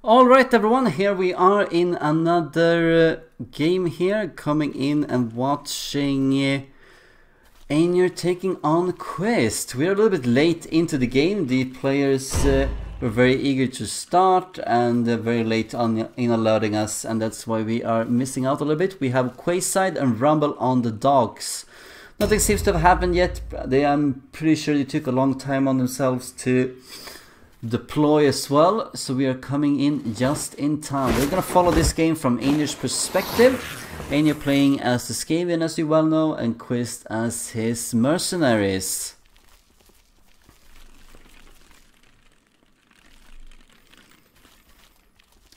Alright everyone, here we are in another game here, coming in and watching Aenur taking on Quist. We're a little bit late into the game. The players were very eager to start and very late on in alerting us, and that's why we are missing out a little bit. We have Quist and Rumble on the dogs. Nothing seems to have happened yet. I'm pretty sure they took a long time on themselves to deploy as well, so we are coming in just in time. We're gonna follow this game from Aenur's perspective. Aenur playing as the Skaven, as you well know, and Quist as his mercenaries.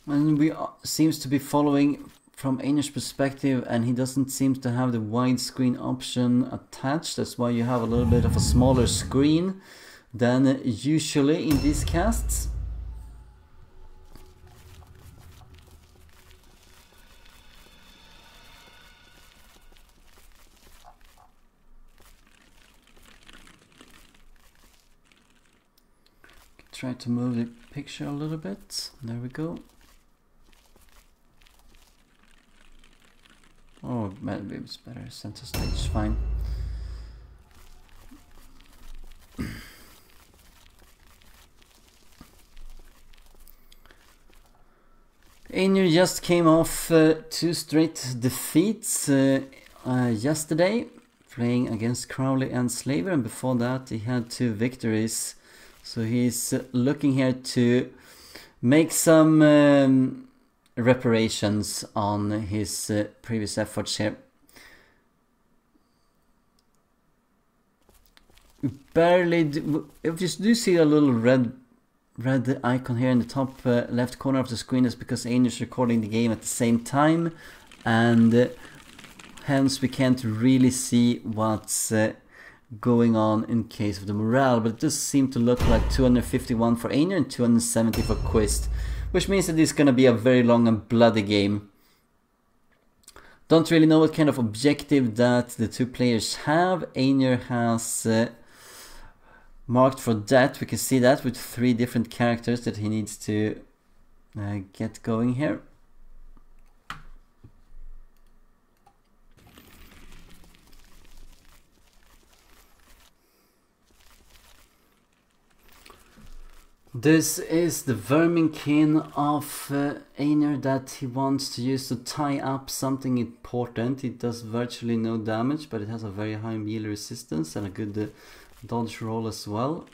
And we seems to be following from Aenur's perspective, and he doesn't seem to have the widescreen option attached. That's why you have a little bit of a smaller screen than usually in these casts. Try to move the picture a little bit. There we go. Oh, maybe it's better. Center stage, fine. Aenur just came off 2 straight defeats yesterday, playing against Crowley and Slaver, and before that he had 2 victories. So he's looking here to make some reparations on his previous efforts here. If you do see a little red icon here in the top left corner of the screen, is because Aenur is recording the game at the same time, and hence we can't really see what's going on in case of the morale, but it does seem to look like 251 for Aenur and 270 for Quist, which means that it's gonna be a very long and bloody game. Don't really know what kind of objective that the 2 players have. Aenur has marked for that. We can see that with 3 different characters that he needs to get going here. This is the Verminkin of Aenur that he wants to use to tie up something important. It does virtually no damage, but it has a very high melee resistance and a good dodge roll as well.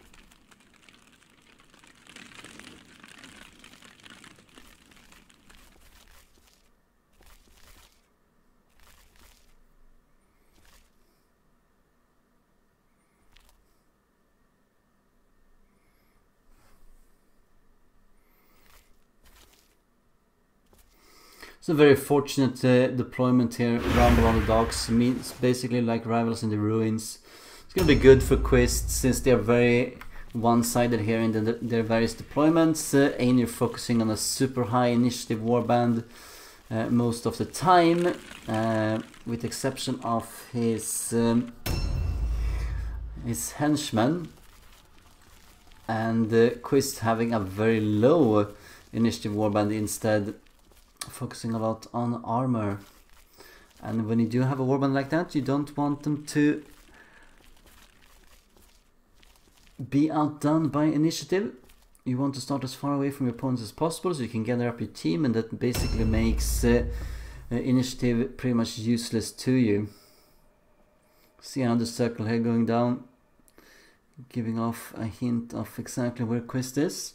It's a very fortunate deployment here. Rumble on the docks means basically like Rivals in the Ruins. It's gonna be good for Quist since they're very one-sided here in their various deployments. Aenur focusing on a super high initiative warband most of the time, with the exception of his henchmen, and Quist having a very low initiative warband instead, focusing a lot on armor. And when you do have a warband like that, you don't want them to be outdone by initiative. You want to start as far away from your opponents as possible so you can gather up your team, and that basically makes initiative pretty much useless to you. See another circle here going down, giving off a hint of exactly where Quist is.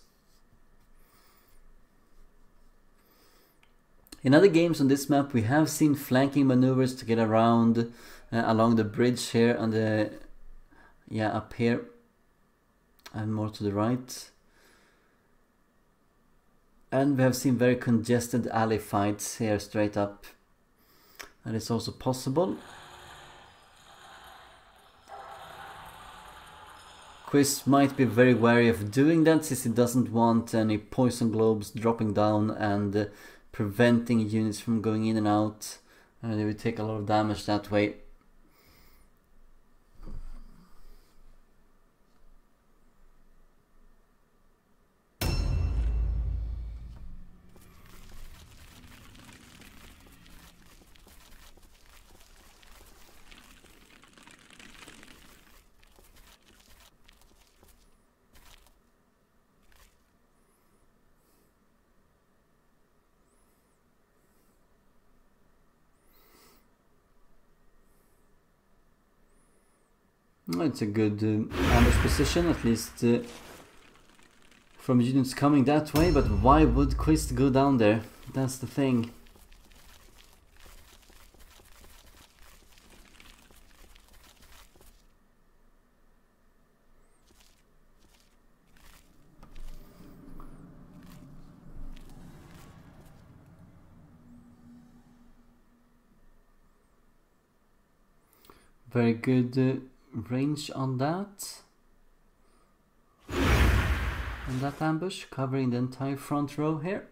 In other games on this map we have seen flanking maneuvers to get around along the bridge here on the up here and more to the right, and we have seen very congested alley fights here straight up. That is also possible. Quist might be very wary of doing that since he doesn't want any poison globes dropping down and preventing units from going in and out. They would take a lot of damage that way. It's a good ambush position, at least from units coming that way, but why would Quist go down there? That's the thing. Very good range on that. And that ambush covering the entire front row here.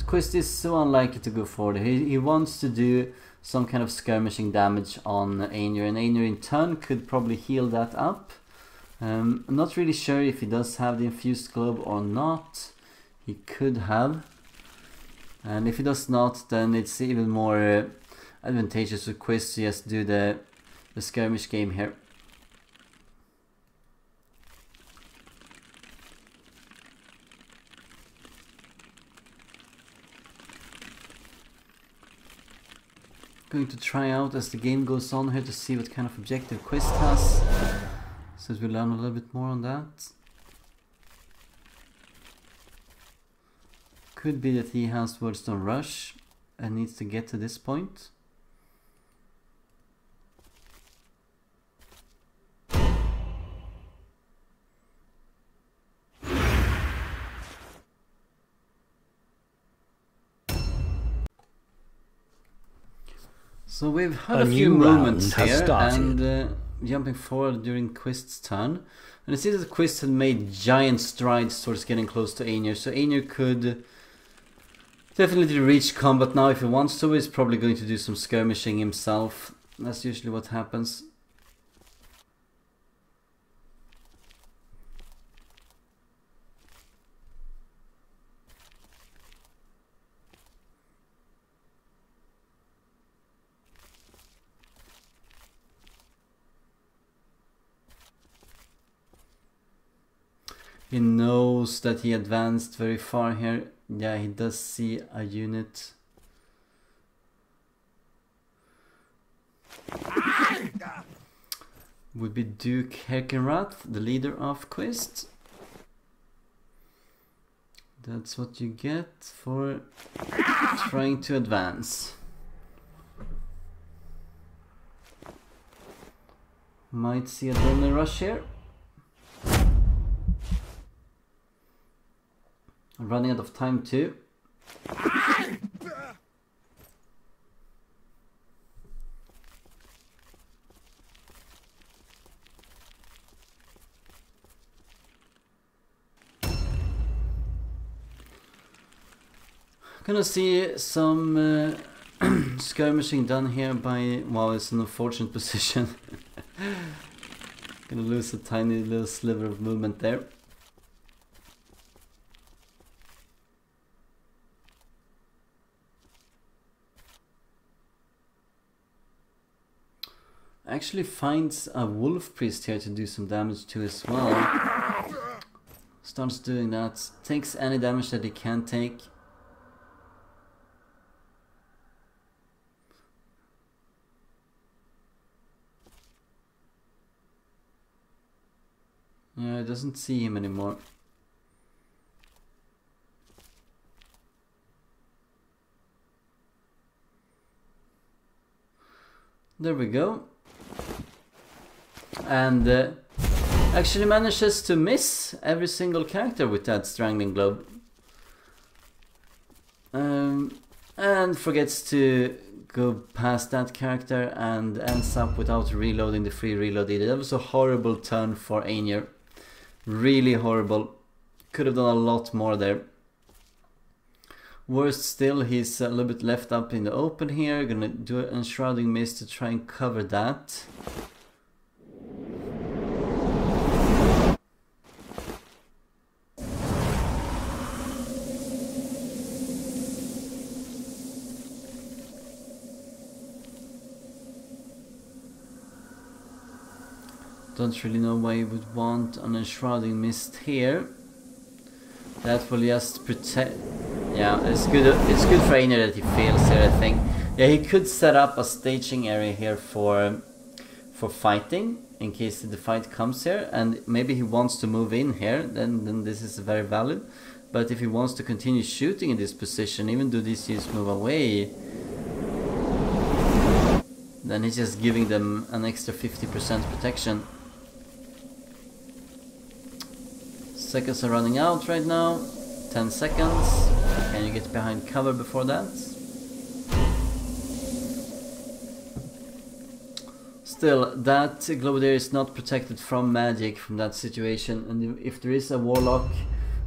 Quist is so unlikely to go forward. He wants to do some kind of skirmishing damage on Aenur, and Aenur in turn could probably heal that up. I'm not really sure if he does have the infused globe or not. He could have. And if he does not, then it's even more advantageous for Quist to just do the skirmish game here. Going to try out as the game goes on here to see what kind of objective Quist has, so we learn a little bit more on that. Could be that he has Wordstone Rush and needs to get to this point. So we've had a few moments here, and jumping forward during Quist's turn. And it seems that Quist had made giant strides towards getting close to Aenur, so Aenur could definitely reach combat now if he wants to. He's probably going to do some skirmishing himself. That's usually what happens. He knows that he advanced very far here. Yeah, he does see a unit. Would be Duke Herkenrath, the leader of Quist. That's what you get for trying to advance. Might see a Donner rush here. Running out of time too. Gonna see some skirmishing done here by... Wow, it's an unfortunate position. Gonna lose a tiny little sliver of movement there. Actually finds a wolf priest here to do some damage to as well. Starts doing that. Takes any damage that he can take. Yeah, it doesn't see him anymore. There we go. And actually manages to miss every single character with that Strangling Globe. And forgets to go past that character and ends up without reloading the free reload either. That was a horrible turn for Aenur. Really horrible. Could have done a lot more there. Worst still, he's a little bit left up in the open here. Gonna do an Enshrouding Mist to try and cover that. Don't really know why you would want an Enshrouding Mist here. That will just protect... Yeah, it's good for Aenur that he fails here, I think. Yeah, he could set up a staging area here for fighting. in case the fight comes here, and maybe he wants to move in here, then this is very valid. But if he wants to continue shooting in this position, even though these units move away, then he's just giving them an extra 50% protection. Seconds are running out right now. 10 seconds. Can you get behind cover before that? Still, that Globadier is not protected from magic from that situation, and if there is a Warlock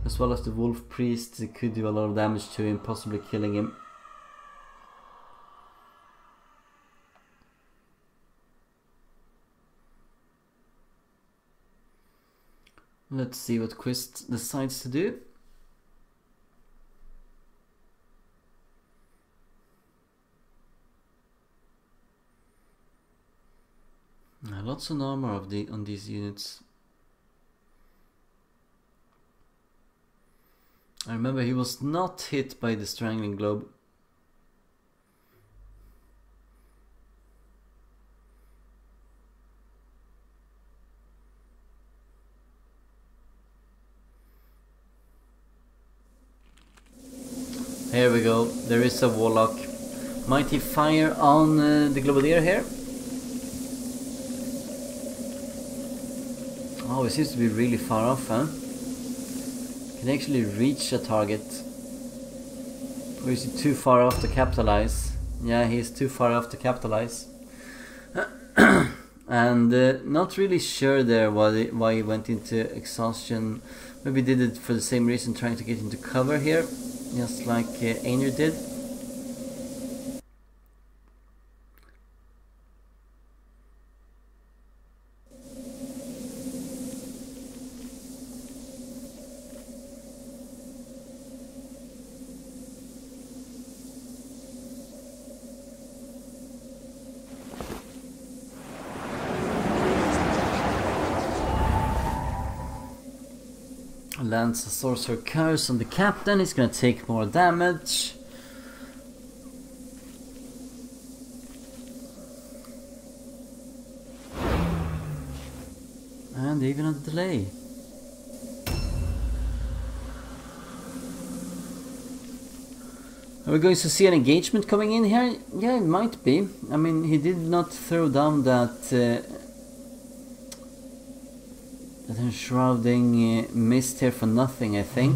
as well as the Wolf Priest, it could do a lot of damage to him, possibly killing him. Let's see what Quist decides to do. Lots of armor on these units. I remember he was not hit by the Strangling Globe. Here we go, there is a Warlock. Might he fire on the Globadier here? Oh, it seems to be really far off, huh? Can actually reach a target. Or is he too far off to capitalize? Yeah, he's too far off to capitalize. And not really sure there why he went into exhaustion. Maybe did it for the same reason, trying to get into cover here, just like Aenur did. Lands a Sorcerer Curse on the Captain, he's gonna take more damage. And even a delay. Are we going to see an engagement coming in here? Yeah, it might be. I mean, he did not throw down that enshrouding mist here for nothing, I think.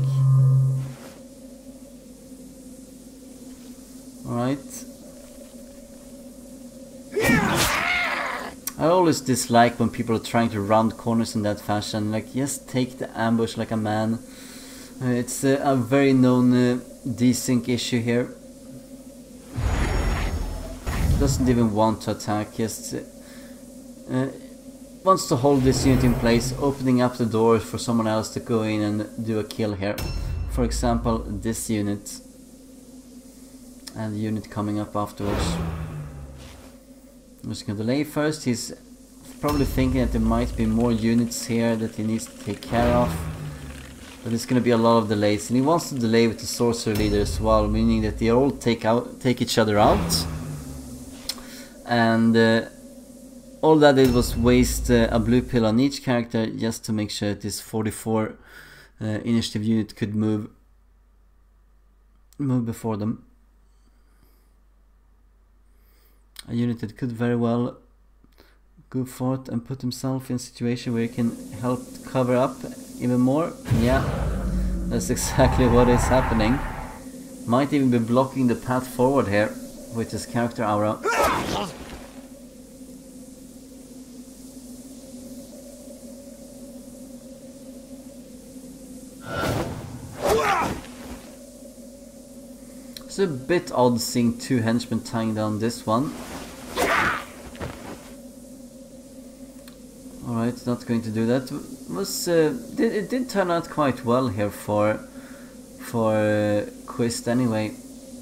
Alright. I always dislike when people are trying to round corners in that fashion. Like, just take the ambush like a man. It's a very known desync issue here. Doesn't even want to attack, just wants to hold this unit in place, opening up the door for someone else to go in and do a kill here. For example, this unit. And the unit coming up afterwards. I'm just gonna delay first. He's probably thinking that there might be more units here that he needs to take care of. But it's gonna be a lot of delays. And he wants to delay with the Sorcerer Leader as well, meaning that they all take each other out. And all that did was waste a blue pill on each character just to make sure that this 44 initiative unit could move before them. A unit that could very well go forth and put himself in a situation where he can help cover up even more. Yeah, that's exactly what is happening. Might even be blocking the path forward here with his character aura. It's a bit odd seeing two henchmen tying down this one. Alright, not going to do that. It did turn out quite well here for Quist anyway.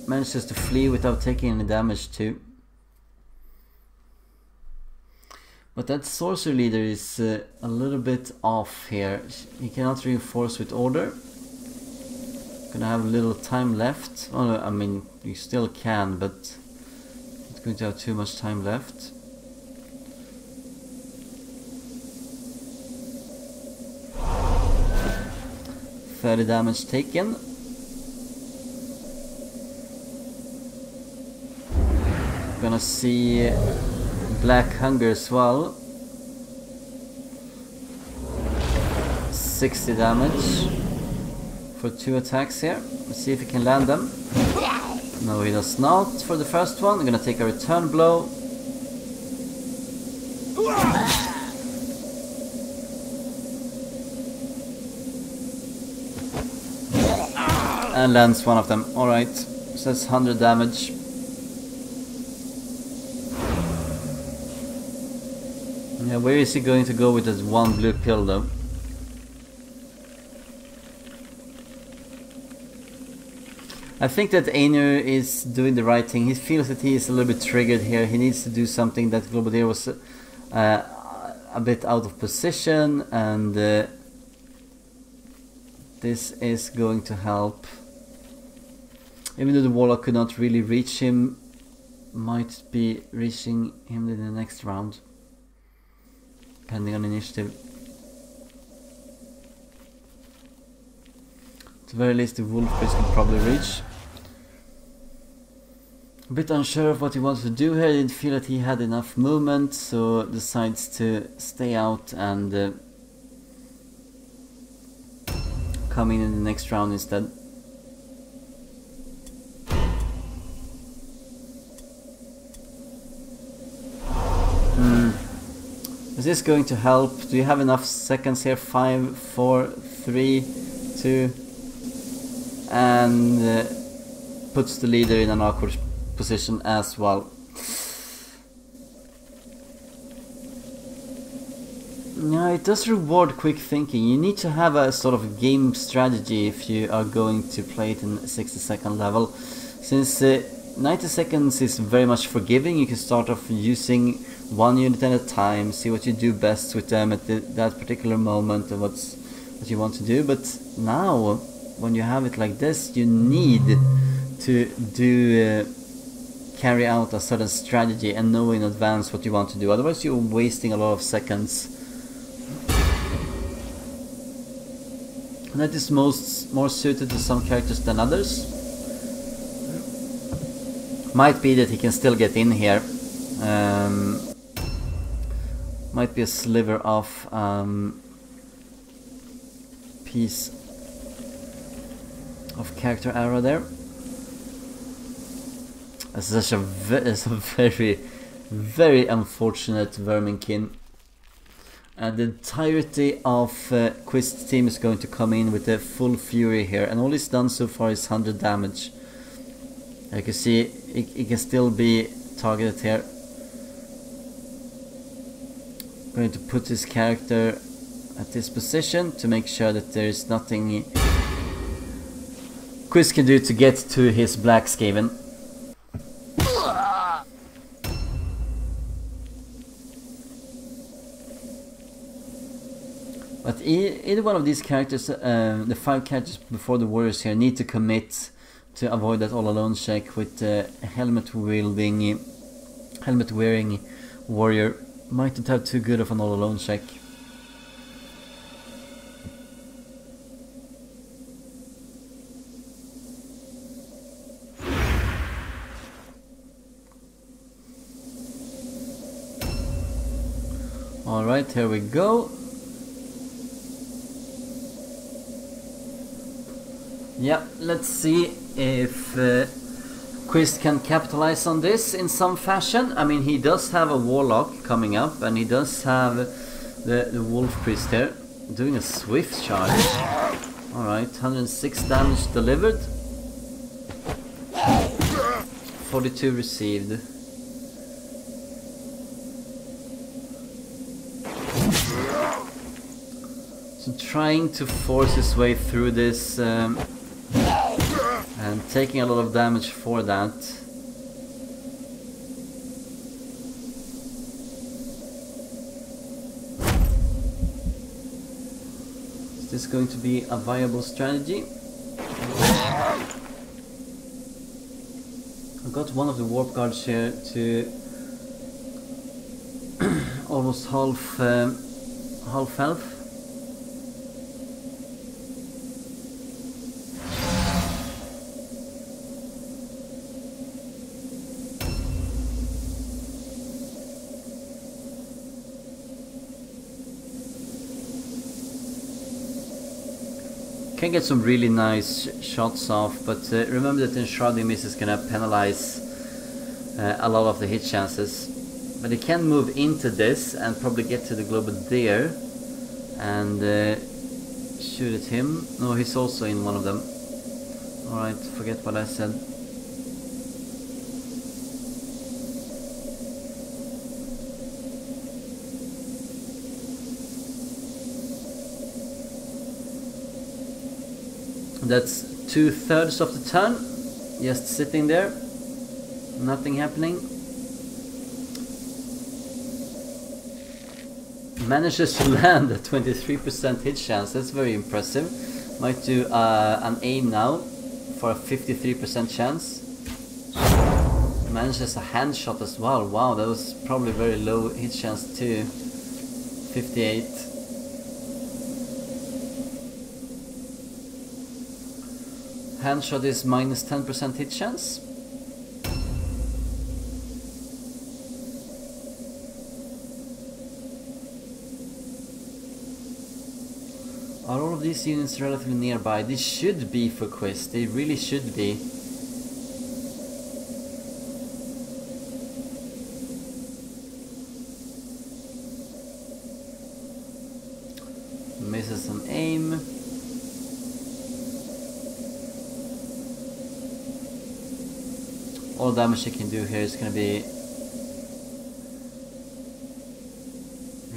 Manages to flee without taking any damage too. But that Sorcerer Leader is a little bit off here. He cannot reinforce with order. Gonna have a little time left. Oh no, I mean, you still can, but it's going to have too much time left. 30 damage taken. Gonna see Black Hunger as well. 60 damage for 2 attacks here. Let's see if he can land them. No, he does not for the first one. I'm gonna take a return blow. And lands one of them. Alright, so that's 100 damage. Yeah, where is he going to go with this one blue pill though? I think that Aenur is doing the right thing. He feels that he is a little bit triggered here. He needs to do something. That Globadier was a bit out of position, and this is going to help. Even though the Warlock could not really reach him, might be reaching him in the next round, depending on initiative. At the very least, the Wolf Priest can probably reach. A bit unsure of what he wants to do here. He didn't feel that he had enough movement, so decides to stay out and come in the next round instead. Is this going to help? Do you have enough seconds here? 5, 4, 3, 2, and puts the leader in an awkward position as well. Yeah, it does reward quick thinking. You need to have a sort of game strategy if you are going to play it in 60-second level. Since 90 seconds is very much forgiving, you can start off using one unit at a time, see what you do best with them at that particular moment and what you want to do. But now, when you have it like this, you need to carry out a certain strategy and know in advance what you want to do. Otherwise, you're wasting a lot of seconds. And that is more suited to some characters than others. Might be that he can still get in here. Might be a sliver of piece of character arrow there. It's such a very, very unfortunate Verminkin. And the entirety of Quist's team is going to come in with a full fury here, and all he's done so far is 100 damage. You can see he can still be targeted here. Going to put his character at this position to make sure that there is nothing Quist can do to get to his Black Skaven. But either one of these characters, the 5 characters before the warriors here, need to commit to avoid that all alone check with the helmet wearing warrior. Mightn't have too good of an all alone check. Alright, here we go. Yeah, let's see if Quist can capitalize on this in some fashion. I mean, he does have a Warlock coming up, and he does have the Wolf Priest here doing a swift charge. Alright, 106 damage delivered. 42 received. So trying to force his way through this and taking a lot of damage for that. Is this going to be a viable strategy? I've got one of the warp guards here to almost half health. Can get some really nice shots off, but remember that the shrouding miss is gonna penalize a lot of the hit chances. But he can move into this and probably get to the global there and shoot at him. No, he's also in one of them. Alright, forget what I said. That's 2/3 of the turn, just sitting there, nothing happening. Manages to land a 23% hit chance, that's very impressive. Might do an aim now for a 53% chance. Manages a hand shot as well, wow, that was probably very low hit chance too. 58. Hand shot is minus 10% hit chance. Are all of these units relatively nearby? They should be for Quist, they really should be. Misses an aim. All damage he can do here is going to be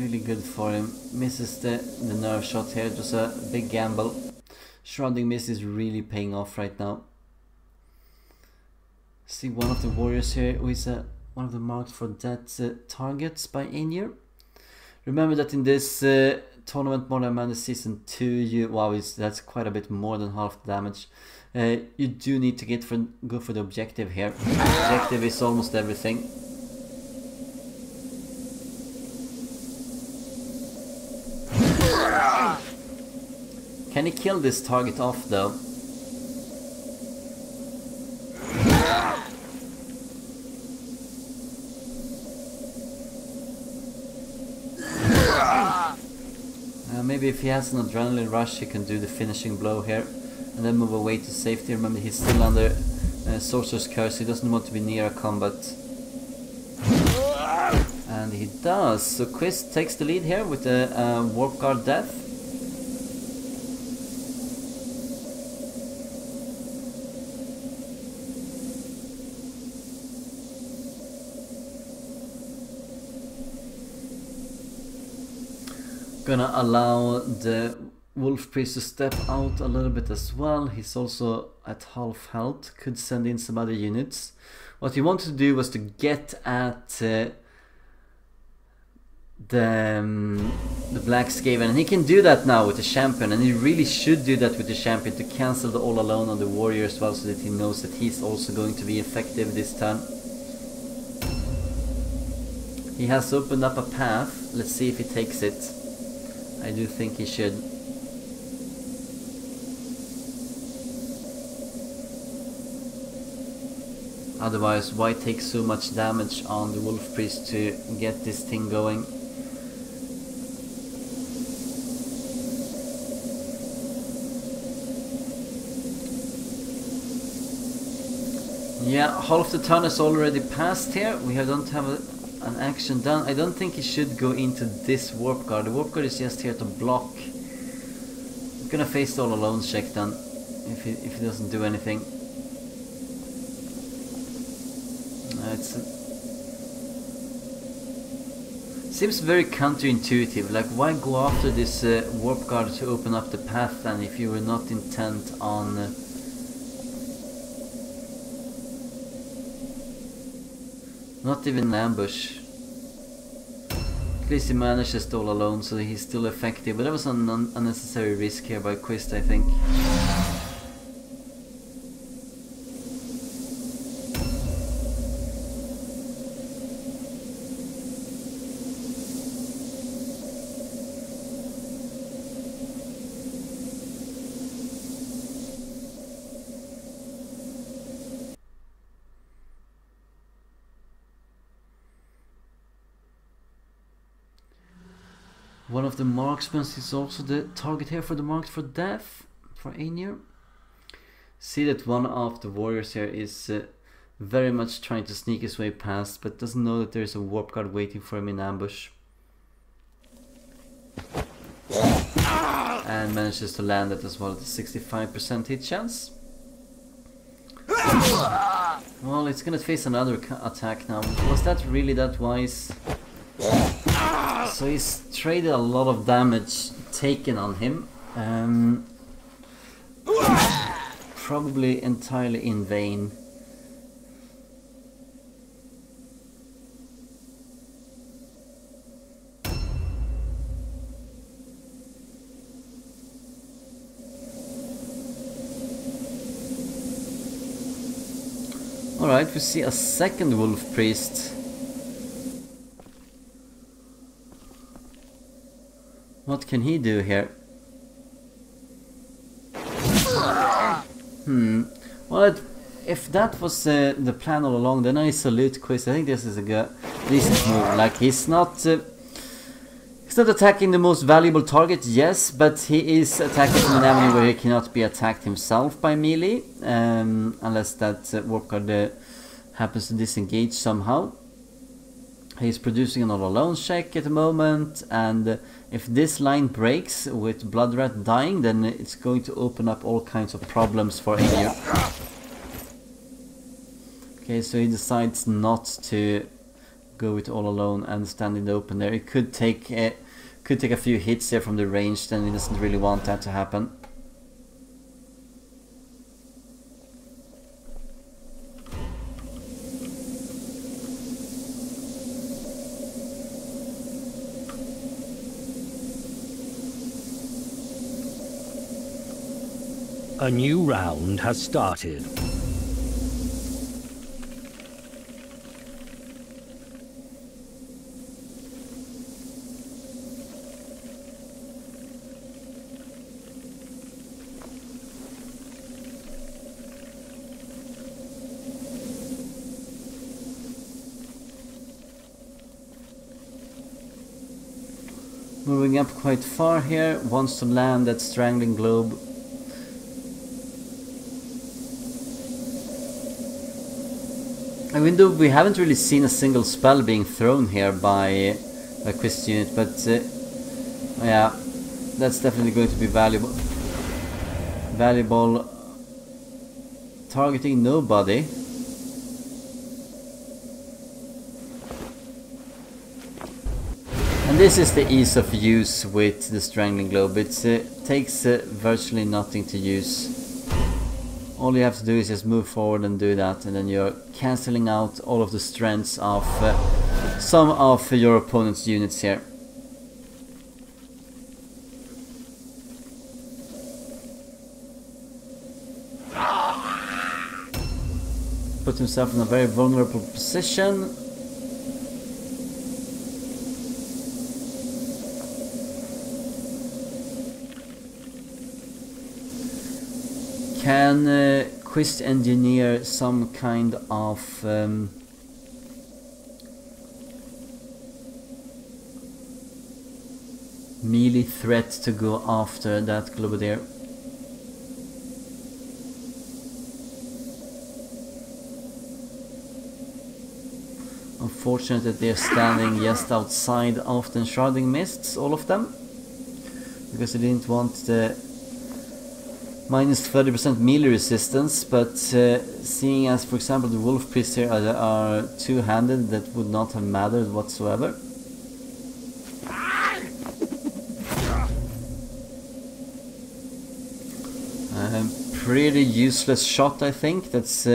really good for him. Misses the nerve shot here, it was a big gamble. Shrouding miss is really paying off right now. See one of the warriors here who is one of the marked for death targets by Aenur. Remember that in this tournament Mordheim Season 2, wow, that's quite a bit more than half the damage. You do need to go for the objective here. The objective is almost everything. Can he kill this target off though? Maybe if he has an adrenaline rush he can do the finishing blow here and then move away to safety. Remember he's still under Sorcerer's Curse, he doesn't want to be near a combat. And he does, so Quist takes the lead here with the Warp Guard death. Gonna allow the Wolf Priest to step out a little bit as well. He's also at half health, could send in some other units. What he wanted to do was to get at the Black Skaven, and he can do that now with the champion, and he really should do that with the champion to cancel the all alone on the warrior as well, so that he knows that he's also going to be effective this turn. He has opened up a path, let's see if he takes it. I do think he should. Otherwise, why take so much damage on the Wolf Priest to get this thing going? Yeah, half the turn is already passed here. We don't have an action done. I don't think he should go into this Warp Guard. The Warp Guard is just here to block. I'm gonna face the all alone check then, if he doesn't do anything. Seems very counterintuitive. Like, why go after this Warp Guard to open up the path then if you were not intent on not even an ambush. At least he manages it all alone, so he's still effective. But that was an unnecessary risk here by Quist, I think. One of the marksmen is also the target here for the marked for death. for Aenur. See that one of the warriors here is very much trying to sneak his way past, but doesn't know that there's a warp guard waiting for him in ambush. And manages to land it as well at a 65% hit chance. Well, it's gonna face another attack now. Was that really that wise? So he's traded a lot of damage taken on him. Probably entirely in vain. Alright, we see a second wolf priest. What can he do here? Well, if that was the plan all along, then I salute Quist. I think this is a decent move. Like, he's not attacking the most valuable target, yes, but he is attacking from an avenue where he cannot be attacked himself by melee, unless that warp guard happens to disengage somehow. He's producing an all-alone check at the moment, and if this line breaks with Bloodrat dying, then it's going to open up all kinds of problems for Aenur. Okay, so he decides not to go with all-alone and stand in the open there. It could take a few hits there from the range, then he doesn't really want that to happen. A new round has started. Moving up quite far here, wants to land that strangling globe. Even though we haven't really seen a single spell being thrown here by a Quist unit, but yeah, that's definitely going to be valuable. Targeting nobody. And this is the ease of use with the Strangling Globe. It takes virtually nothing to use. All you have to do is just move forward and do that, and then you're cancelling out all of the strengths of some of your opponent's units here. Put himself in a very vulnerable position. Can Quist engineer some kind of melee threat to go after that Globadier? Unfortunate that they're standing just outside of the Enshrouding Mists, all of them, because they didn't want the minus 30% melee resistance, but seeing as, for example, the Wolf Priests here are two-handed, that would not have mattered whatsoever. Pretty useless shot, I think. That's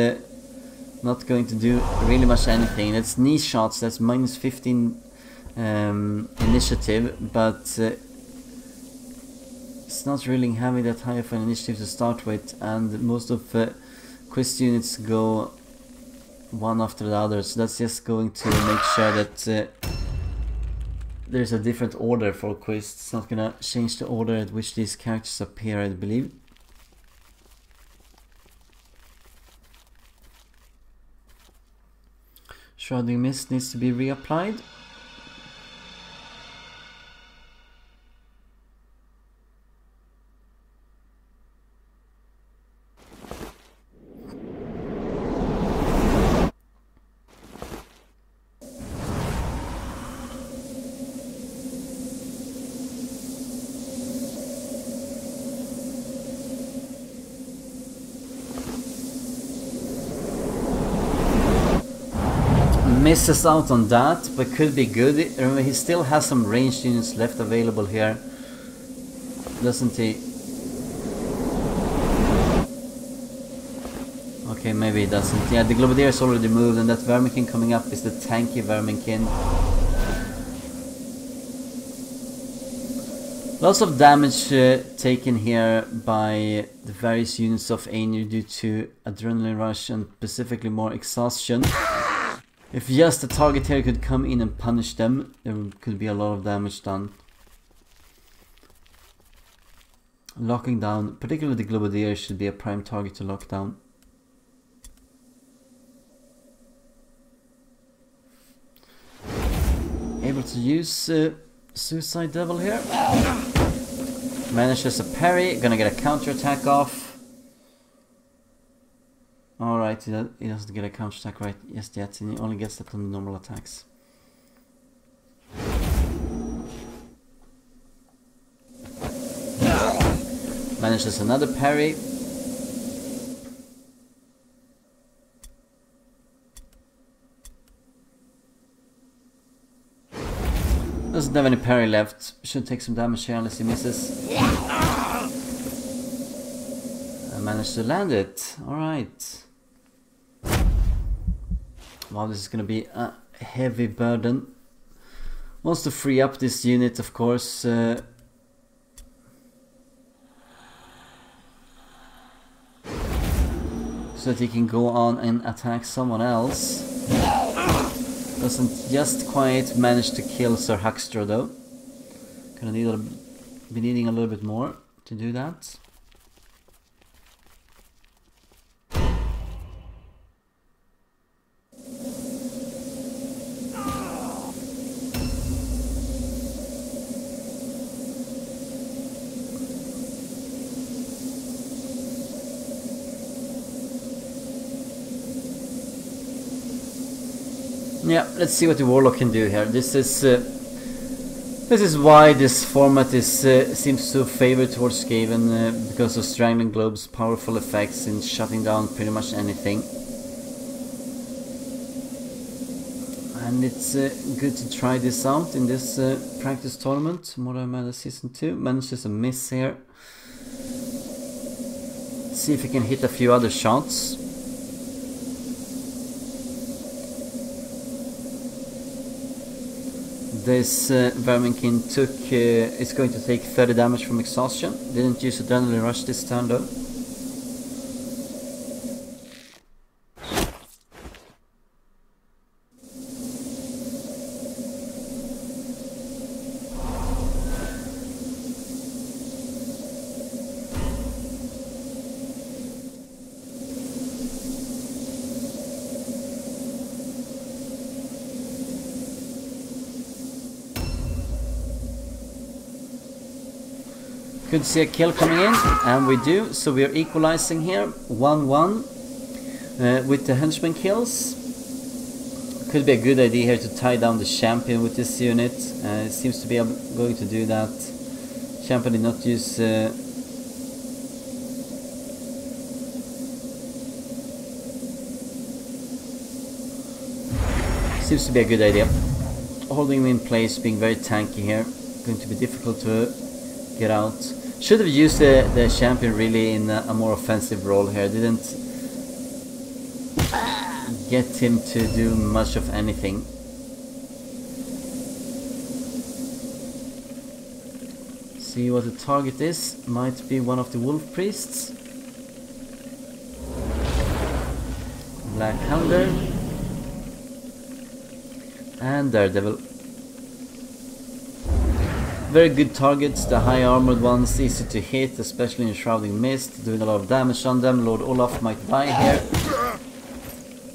not going to do really much anything. That's niche shots, that's minus 15 initiative, but it's not really having that high of an initiative to start with, and most of Quist units go one after the other, so that's just going to make sure that there's a different order for Quist. It's not gonna change the order at which these characters appear, I believe. Shrouding Mist needs to be reapplied. misses out on that, but could be good. Remember, he still has some ranged units left available here, doesn't he? Okay, maybe he doesn't. Yeah, the Globadier is already moved, and that Verminkin coming up is the tanky Verminkin. Lots of damage taken here by the various units of Aenur due to adrenaline rush and specifically more exhaustion. If just the target here could come in and punish them, there could be a lot of damage done. Locking down, particularly the Globadier, should be a prime target to lock down. Able to use Suicide Devil here. Manages a parry, gonna get a counter attack off. Alright, he doesn't get a counter attack right just yet, and he only gets that on the normal attacks. Manages another parry. Doesn't have any parry left. Should take some damage here unless he misses. I managed to land it. Alright. Wow, this is gonna be a heavy burden. Wants to free up this unit, of course. So that he can go on and attack someone else. Doesn't just quite manage to kill Sir Huckster though. Gonna be needing a little bit more to do that. Yeah, let's see what the Warlock can do here. This is why this format is seems so favored towards Skaven, because of Strangling Globe's powerful effects in shutting down pretty much anything. And it's good to try this out in this practice tournament. Mordheim Season 2 manages a miss here. Let's see if he can hit a few other shots. This Verminkin is going to take 30 damage from exhaustion. Didn't use Adrenaline Rush this turn though. Could see a kill coming in, and we do, so we are equalizing here, 1-1 with the henchman kills. Could be a good idea here to tie down the champion with this unit. It seems to be going to do that. Champion did not use... seems to be a good idea. Holding him in place, being very tanky here. Going to be difficult to get out. Should have used the champion really in a more offensive role here. Didn't get him to do much of anything. See what the target is. Might be one of the wolf priests. Black Hunter. And Daredevil. Very good targets, the high armored ones, easy to hit, especially in Shrouding Mist, doing a lot of damage on them. Lord Olaf might die here.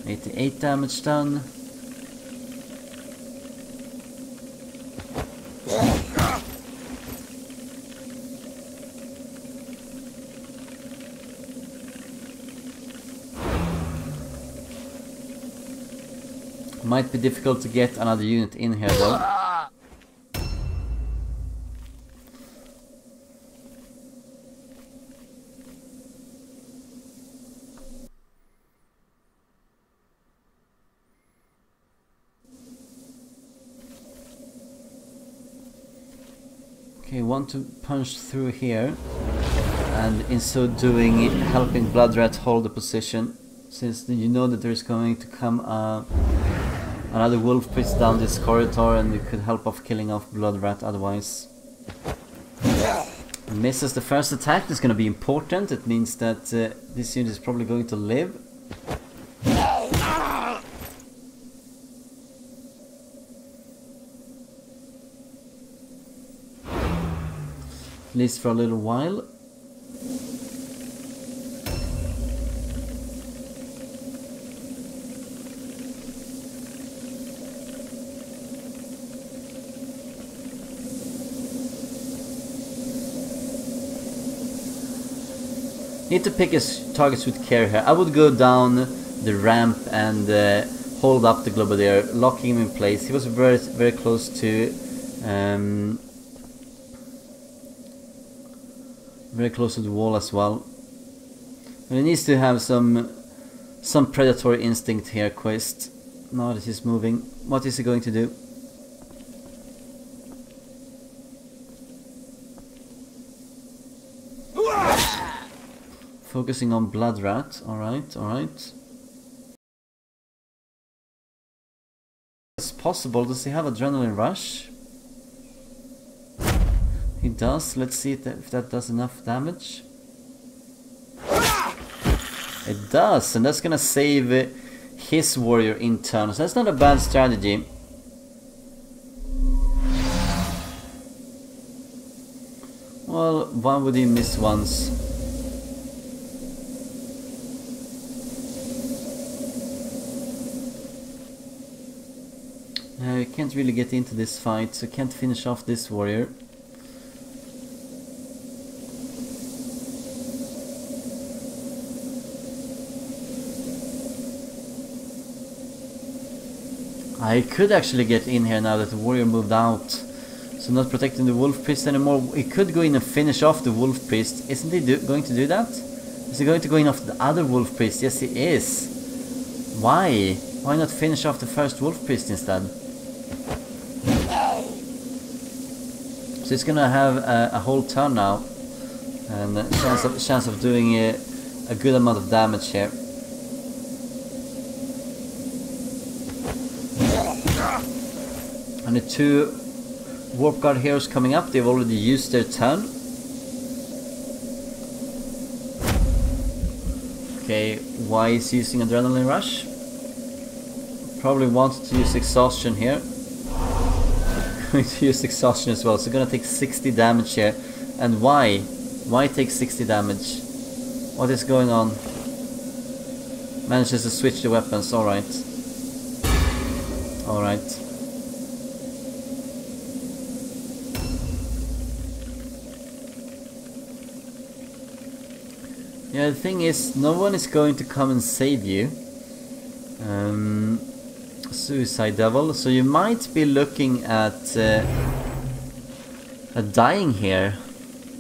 88 damage done. Might be difficult to get another unit in here though. Okay, want to punch through here, and in so doing helping Bloodrat hold the position, since you know that there's going to come another wolf priest down this corridor, and you could help off killing off Bloodrat otherwise. Misses the first attack. That's going to be important. It means that this unit is probably going to live. At least for a little while. Need to pick his targets with care here. I would go down the ramp and hold up the Globadier, locking him in place. He was very close to very close to the wall as well. And he needs to have some predatory instinct here, Quist. Now that he's moving, what is he going to do? Focusing on Bloodrat. Alright, alright. It's possible. Does he have Adrenaline Rush? He does. Let's see if that does enough damage. It does, and that's gonna save his warrior in turn. So that's not a bad strategy. Well, why would he miss once? You can't really get into this fight, so can't finish off this warrior. I could actually get in here now that the warrior moved out. So not protecting the wolf priest anymore. He could go in and finish off the wolf priest. Isn't he going to do that? Is he going to go in after the other wolf priest? Yes, he is. Why? Why not finish off the first wolf priest instead? So he's gonna have a whole turn now, and a chance of doing a good amount of damage here. And the two Warp Guard heroes coming up, they've already used their turn. Okay, why is he using Adrenaline Rush? Probably wanted to use Exhaustion here. Going to use Exhaustion as well, so gonna take 60 damage here. And why? Why take 60 damage? What is going on? Manages to switch the weapons, alright. Alright. Yeah, the thing is, no one is going to come and save you. Suicide Devil, so you might be looking at dying here.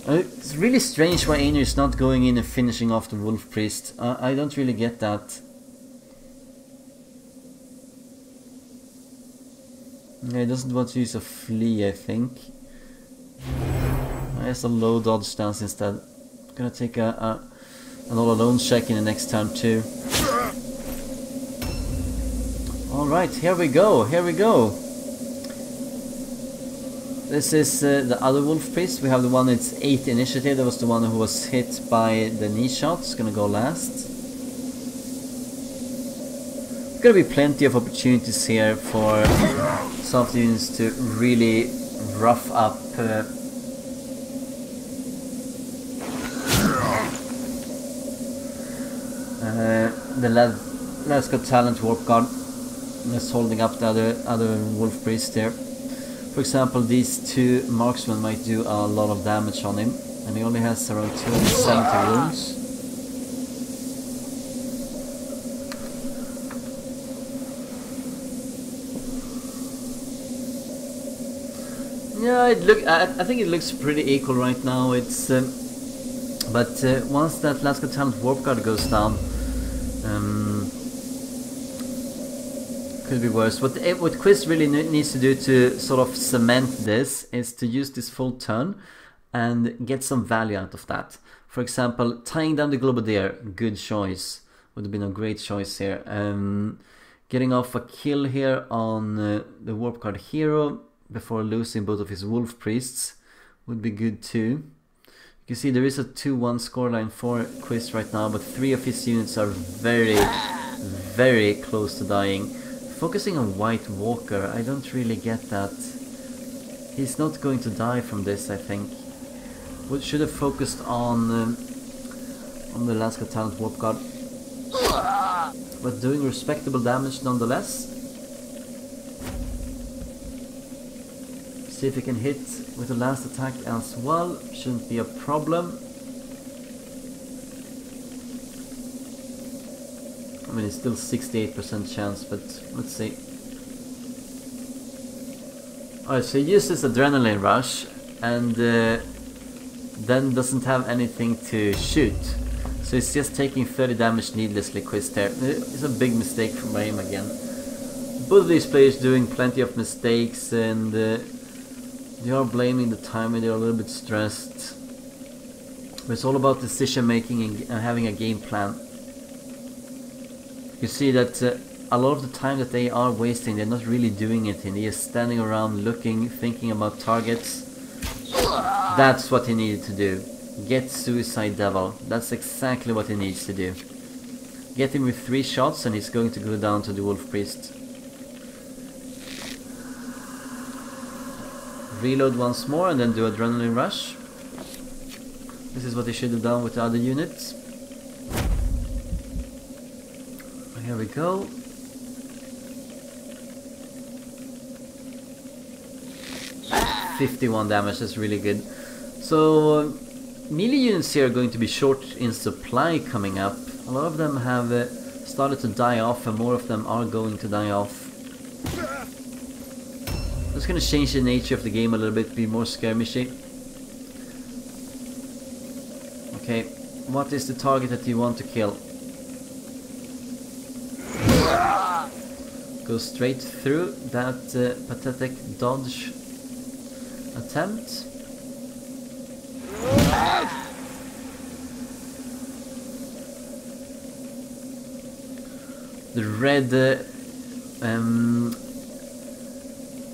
It's really strange why Aenur is not going in and finishing off the Wolf Priest. I don't really get that. Yeah, he doesn't want to use a flee, I think. He has a low dodge stance instead. Gonna take an all alone check in the next turn too. Alright, here we go, here we go. This is the other Wolf Priest. We have the one that's 8 initiative. That was the one who was hit by the knee shot. It's gonna go last. There's gonna be plenty of opportunities here for some of the units to really rough up the Let's Go Talent Warp Guard. That's holding up the other Wolf Priest here. For example, these two marksmen might do a lot of damage on him, and he only has around 270 wounds. Yeah, I think it looks pretty equal right now. It's but once that Let's Go Talent Warp Guard goes down, could be worse. What Quist really needs to do to sort of cement this is to use this full turn and get some value out of that. For example, tying down the Globadier, good choice. Would have been a great choice here. Getting off a kill here on the Warp Card Hero before losing both of his Wolf Priests would be good too. You can see there is a 2-1 scoreline for Quist right now, but 3 of his units are very close to dying. Focusing on White Walker, I don't really get that. He's not going to die from this, I think. Should have focused on the Landscape Talent Warp Guard. But doing respectable damage nonetheless. See if he can hit with the last attack as well. Shouldn't be a problem. I mean, it's still 68% chance, but let's see. Alright, so he uses Adrenaline Rush and then doesn't have anything to shoot. So he's just taking 30 damage needlessly, Quist there. It's a big mistake from him again. Both of these players doing plenty of mistakes, and they are blaming the timing, they're a little bit stressed. But it's all about decision making and having a game plan. You see that a lot of the time that they are wasting, they're not really doing anything. They're just standing around looking, thinking about targets. That's what he needed to do. Get Suicide Devil. That's exactly what he needs to do. Get him with 3 shots and he's going to go down to the Wolf Priest. Reload once more and then do Adrenaline Rush. This is what he should have done with the other units. Here we go. $51 damage, that's really good. So melee units here are going to be short in supply coming up. A lot of them have started to die off, and more of them are going to die off. It's going to change the nature of the game a little bit, be more skirmishy. Okay, what is the target that you want to kill? Go straight through that pathetic dodge attempt. The red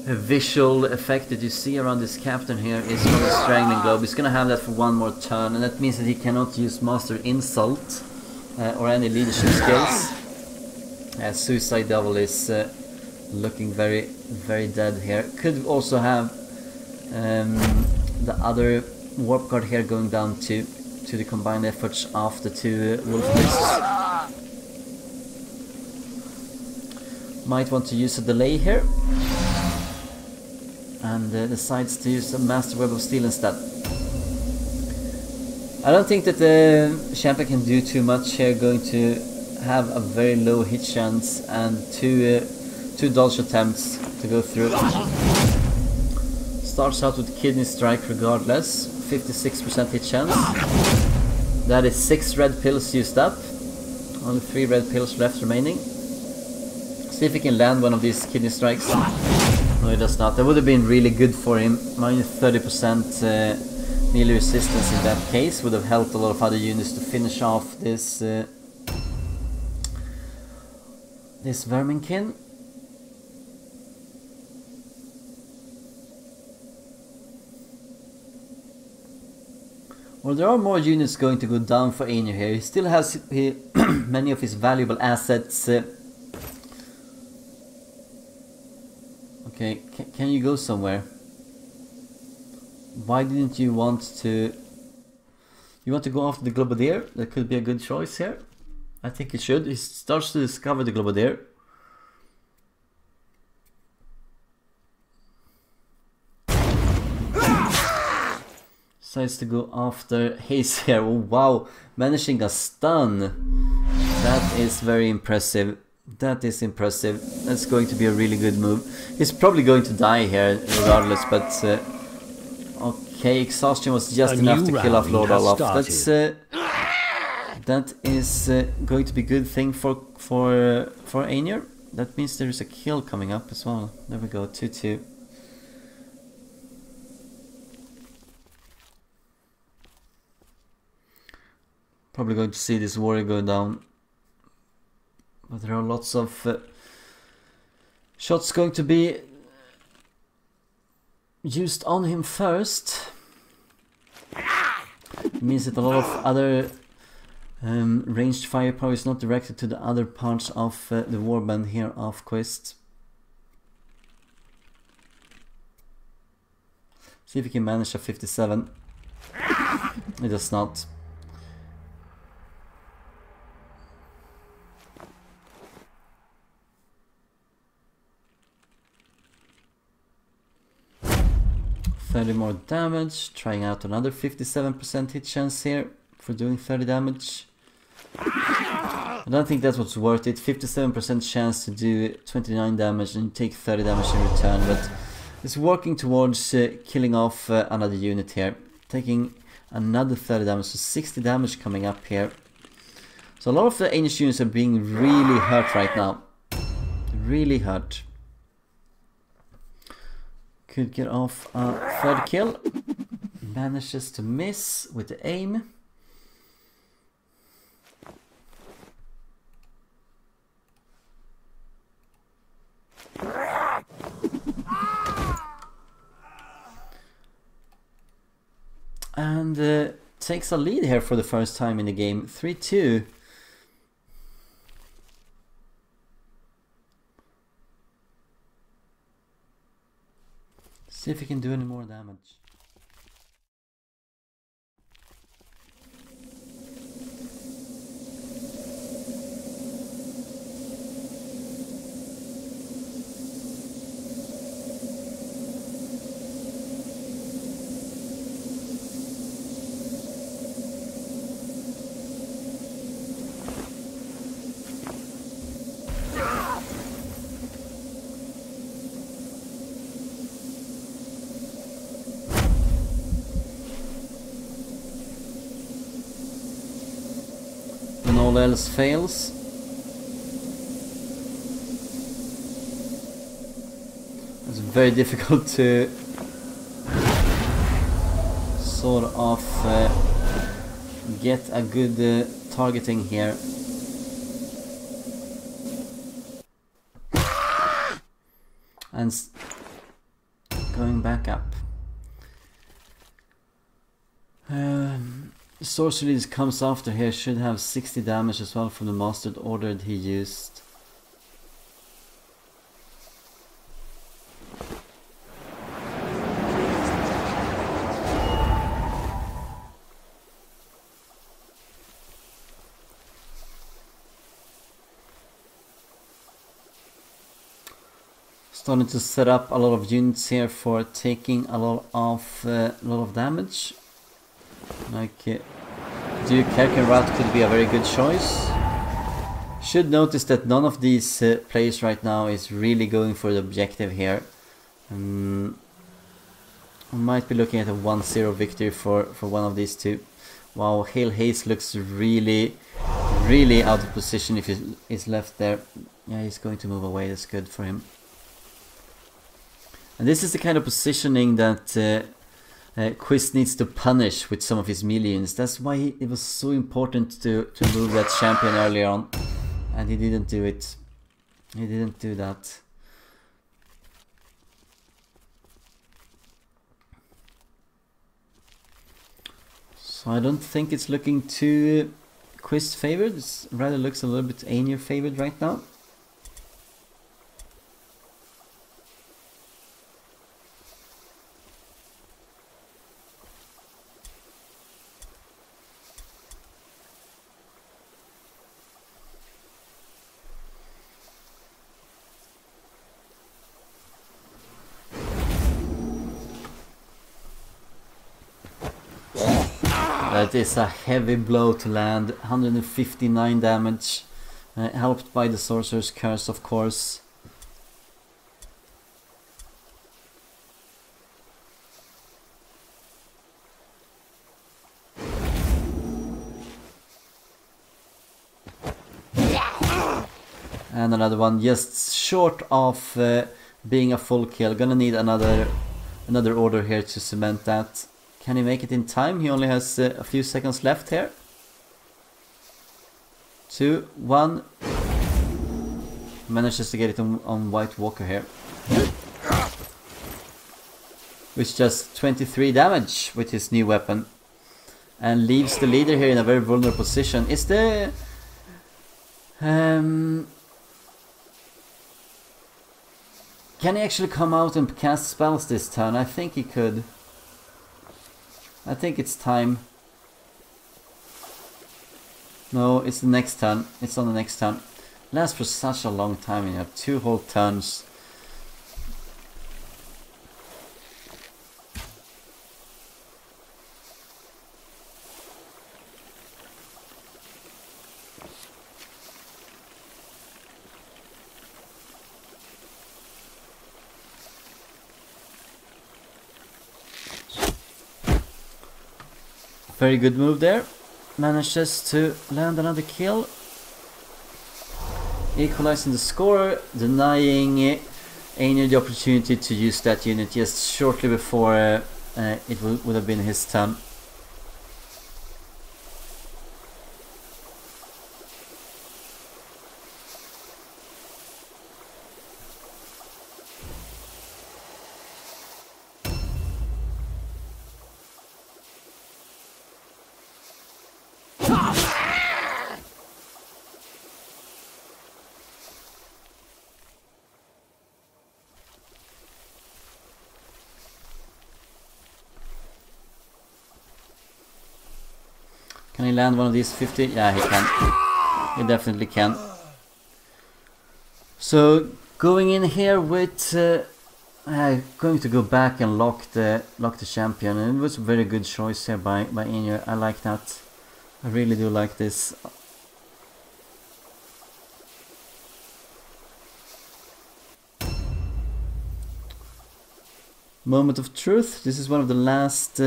visual effect that you see around this captain here is from the Strangling Globe. He's gonna have that for 1 more turn, and that means that he cannot use Master Insult or any leadership skills. Suicide Devil is looking very dead here. Could also have the other Warp Guard here going down to the combined efforts of the 2 Wolf Priests. Might want to use a delay here, and decides to use a Master Web of Steel instead. I don't think that the champion can do too much here, going to have a very low hit chance and two dodge attempts to go through. Starts out with Kidney Strike regardless, 56% hit chance. That is 6 red pills used up, only 3 red pills left remaining. See if he can land one of these Kidney Strikes. No, he does not. That would have been really good for him. Minus 30% melee resistance in that case would have helped a lot of other units to finish off this this Verminkin. Well, there are more units going to go down for Aenur here. He still has many of his valuable assets. Okay, can you go somewhere? Why didn't you want to... You want to go after the Globadier? That could be a good choice here. I think he should. He starts to discover the Globadier. Decides to go after Haze here. Oh, wow, managing a stun. That is very impressive. That is impressive. That's going to be a really good move. He's probably going to die here regardless, but okay, exhaustion was just enough to kill off Lord Olaf. That's that is going to be a good thing for Aenur. that means there is a kill coming up as well. There we go, 2-2. Probably going to see this warrior go down. But there are lots of shots going to be used on him first. It means that a lot of other ranged firepower is not directed to the other parts of the warband here of Quist. See if he can manage a 57. It does not. $30 more damage, trying out another 57% hit chance here for doing 30 damage. I don't think that's what's worth it. 57% chance to do 29 damage and take 30 damage in return, but it's working towards killing off another unit here. Taking another 30 damage, so 60 damage coming up here. So a lot of the Aenur units are being really hurt right now. Really hurt. Could get off a third kill. Manages to miss with the aim. And takes a lead here for the first time in the game. 3-2. See if he can do any more damage. All else fails. It's very difficult to sort of get a good targeting here. And going back up. Sorcery that comes after here should have 60 damage as well from the mastered order that he used. Starting to set up a lot of units here for taking a lot of damage. Like Duke Kerkenrat could be a very good choice. Should notice that none of these players right now is really going for the objective here. We might be looking at a 1-0 victory for one of these two. Wow, Hail Haze looks really out of position if he's left there. Yeah, he's going to move away, that's good for him. And this is the kind of positioning that Quist needs to punish with some of his millions. That's why it was so important to move that champion earlier on. And he didn't do it. He didn't do that. So I don't think it's looking too Quist favored. It rather looks a little bit Aenur favored right now. That is a heavy blow to land, 159 damage, helped by the Sorcerer's Curse, of course. And another one just short of being a full kill. Gonna need another order here to cement that. Can he make it in time? He only has a few seconds left here. 2, 1. Manages to get it on White Walker here. Which does 23 damage with his new weapon. And leaves the leader here in a very vulnerable position. Is the... Can he actually come out and cast spells this turn? I think he could. I think it's time. No, it's the next turn. It's on the next turn. Lasts for such a long time, you have 2 whole turns. Very good move there. Manages to land another kill. Equalizing the score, denying Aenur the opportunity to use that unit just shortly before it would have been his turn. Can he land one of these 50? Yeah, he can. He definitely can. So going in here with going to go back and lock the champion, and it was a very good choice here by Aenur. I like that. I really do like this. Moment of truth. This is one of the last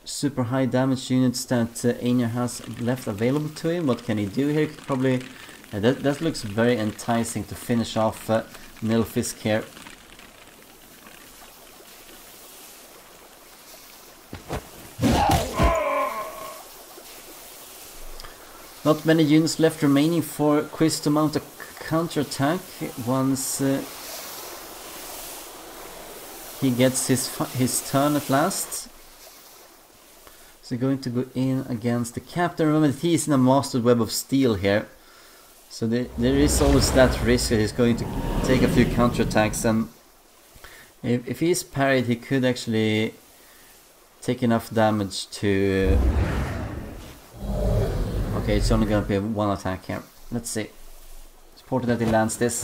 super high damage units that Aenur has left available to him. What can he do here? Probably that looks very enticing to finish off Nilfisk here. Not many units left remaining for Quist to mount a counterattack once he gets his turn at last. So going to go in against the captain. Remember that he is in a mastered web of steel here. So there is always that risk that he's going to take a few counterattacks, and if he is parried, he could actually take enough damage to... Okay, it's only going to be one attack here. Let's see. It's important that he lands this.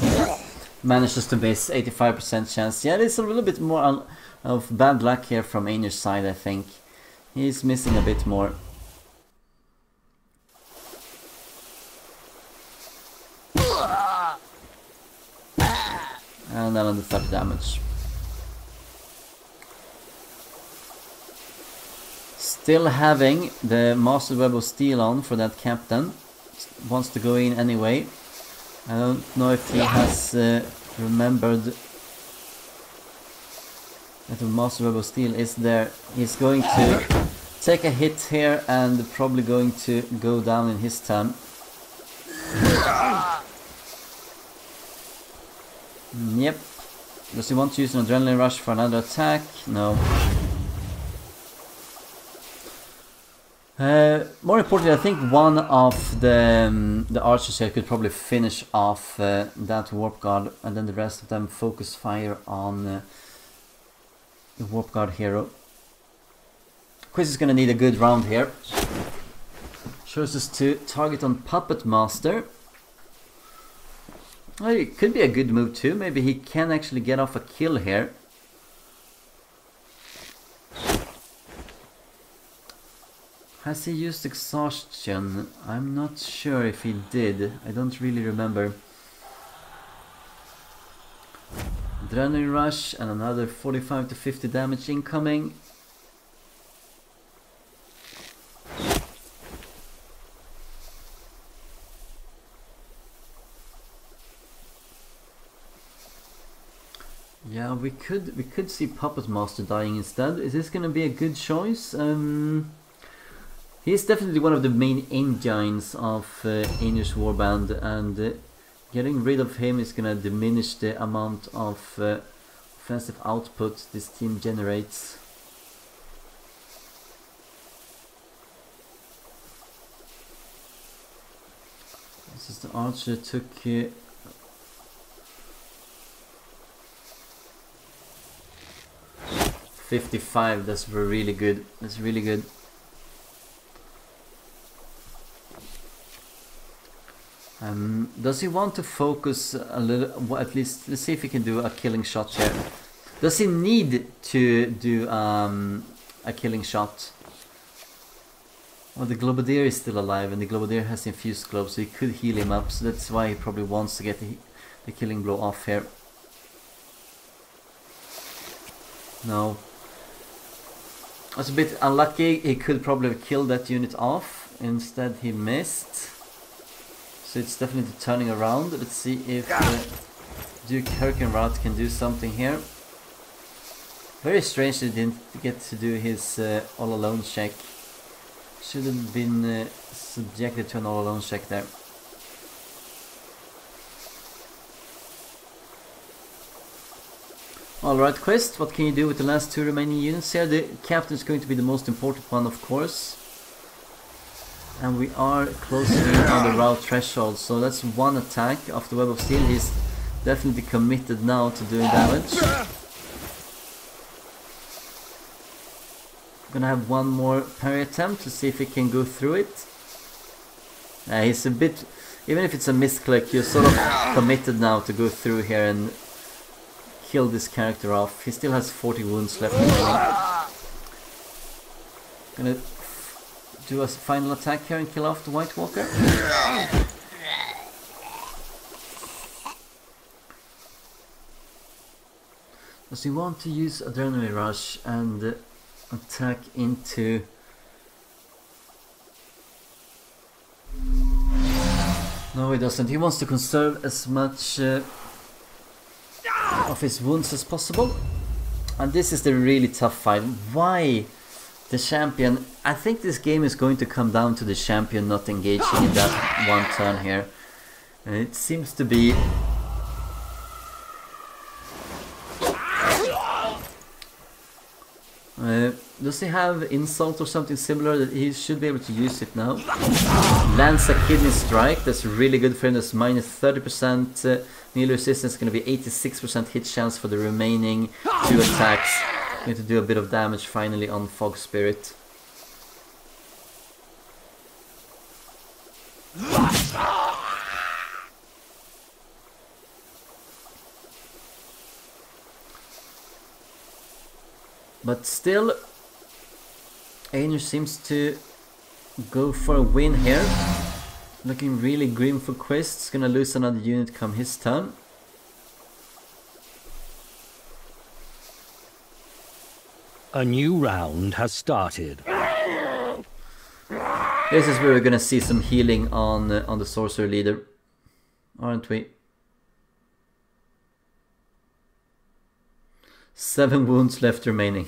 Manages to miss, 85% chance. Yeah, there's a little bit more of bad luck here from Aenur's side, I think. He's missing a bit more. And then on the 30 damage. Still having the Master Web of Steel on for that captain. Wants to go in anyway. I don't know if he has remembered that the Master Web of Steel is there. He's going to take a hit here and probably going to go down in his turn. Yep. Does he want to use an adrenaline rush for another attack? No. More importantly, I think one of the archers here could probably finish off that warp guard, and then the rest of them focus fire on the warp guard hero. Quist is gonna need a good round here. Chooses to target on Puppet Master. Well, it could be a good move too. Maybe he can actually get off a kill here. Has he used exhaustion? I'm not sure if he did. I don't really remember. Adrenaline rush and another 45 to 50 damage incoming. we could see Puppet Master dying instead. Is this gonna be a good choice? He's definitely one of the main engines of Aenur's warband, and getting rid of him is gonna diminish the amount of offensive output this team generates. This is the archer took 55. That's really good. That's really good. Does he want to focus a little? Well, at least let's see if he can do a killing shot here. Does he need to do a killing shot? Well, the Globadier is still alive, and the Globadier has infused globe, so he could heal him up. So that's why he probably wants to get the killing blow off here. No. That's a bit unlucky. He could probably have killed that unit off. Instead, he missed. So it's definitely turning around. Let's see if Duke Herkenrath can do something here. Very strange that he didn't get to do his all alone check. Should have been subjected to an all alone check there. Alright, Quist, what can you do with the last two remaining units here? The captain is going to be the most important one, of course. And we are closing in on the route threshold, so that's one attack of the Web of Steel. He's definitely committed now to doing damage. Gonna have one more parry attempt to see if he can go through it. He's a bit, even if it's a misclick, you're sort of committed now to go through here and kill this character off. He still has 40 wounds left remaining. Gonna do a final attack here and kill off the White Walker. Does he want to use Adrenaline Rush and attack into... No, he doesn't. He wants to conserve as much of his wounds as possible. And this is the really tough fight. Why the champion? I think this game is going to come down to the champion not engaging in that one turn here. And it seems to be... does he have insult or something similar? That he should be able to use it now. Lands a kidney strike. That's really good for him. That's minus 30% melee resistance. Going to be 86% hit chance for the remaining two attacks. Going to do a bit of damage finally on Fog Spirit. But still, Aenur seems to go for a win here. Looking really grim for Quist. He's gonna lose another unit come his turn. A new round has started. This is where we're gonna see some healing on the sorcerer leader, aren't we? 7 wounds left remaining.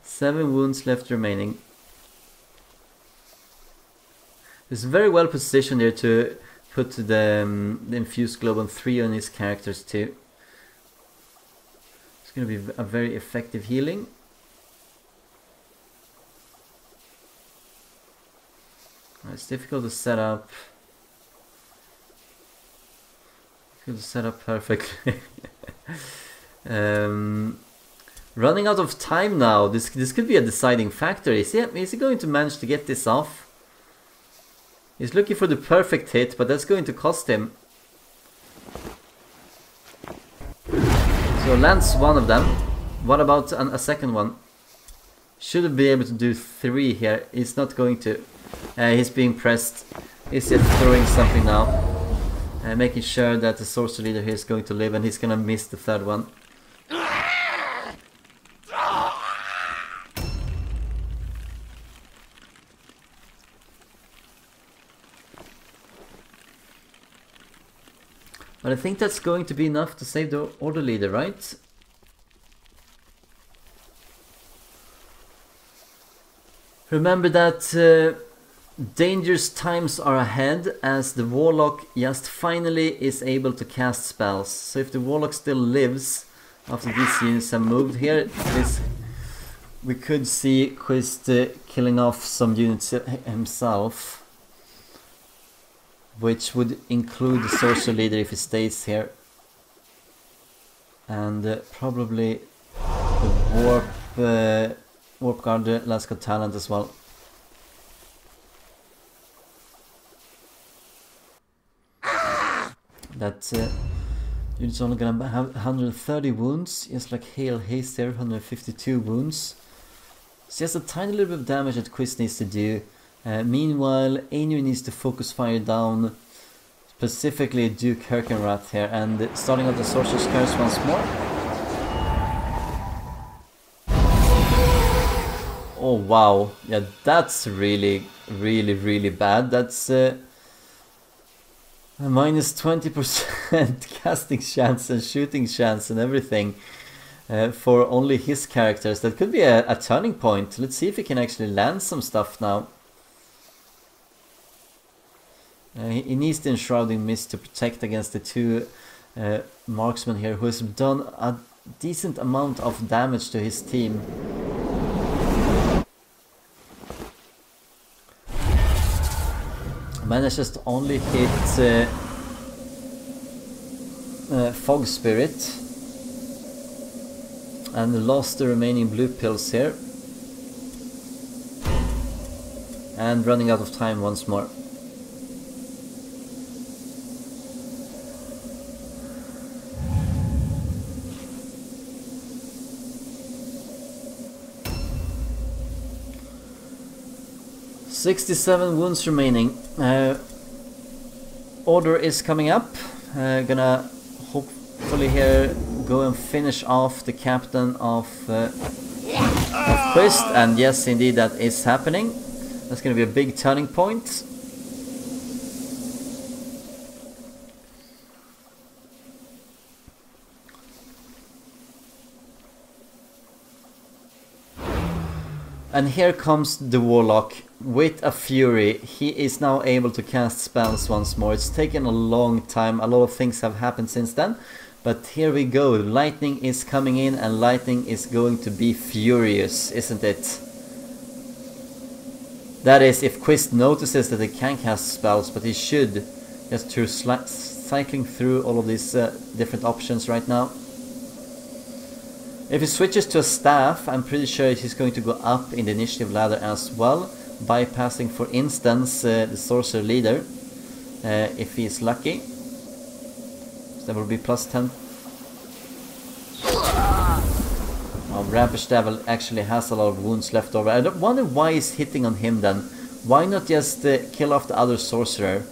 7 wounds left remaining. He's very well positioned here to put the infused globe on 3 on his characters too. It's going to be a very effective healing. It's difficult to set up. Difficult to set up perfectly. Running out of time now. This could be a deciding factor. Is he going to manage to get this off? He's looking for the perfect hit, but that's going to cost him. So lands one of them. What about a second one? Should be able to do 3 here. He's not going to. He's being pressed. He's just throwing something now. Making sure that the sorcerer leader here is going to live, and he's gonna miss the 3rd one. But I think that's going to be enough to save the order leader, right? Remember that dangerous times are ahead, as the Warlock just finally is able to cast spells. So if the Warlock still lives after these units have moved here, we could see Quist killing off some units himself, which would include the Sorcerer Leader if he stays here, and probably the Warp Guard, Lasco Talent as well. That unit's only gonna have 130 wounds, just like Hail Haste there, 152 wounds. It's just a tiny little bit of damage that Quist needs to do. Meanwhile, Aenur needs to focus fire down, specifically Duke Herkenrath here, and starting out the Sorcerer's Curse once more. Oh wow, yeah, that's really bad. That's a minus 20% casting chance and shooting chance and everything for only his characters. That could be a turning point. Let's see if he can actually land some stuff now. He needs the Enshrouding Mist to protect against the two marksmen here, who has done a decent amount of damage to his team. Manages to only hit Fog Spirit and lost the remaining blue pills here, and running out of time once more. "67 wounds remaining." Order is coming up. Gonna hopefully here go and finish off the captain of Quist, and yes, indeed, that is happening. That's gonna be a big turning point. And here comes the Warlock with a fury. He is now able to cast spells once more. It's taken a long time. A lot of things have happened since then. But here we go. Lightning is coming in, and lightning is going to be furious, isn't it? That is, if Quist notices that he can cast spells, but he should, just through cycling through all of these different options right now. If he switches to a staff, I'm pretty sure he's going to go up in the initiative ladder as well, bypassing, for instance, the Sorcerer Leader, if he is lucky. So that will be plus 10. Oh, Rampage Devil actually has a lot of wounds left over. I wonder why he's hitting on him then. Why not just kill off the other Sorcerer?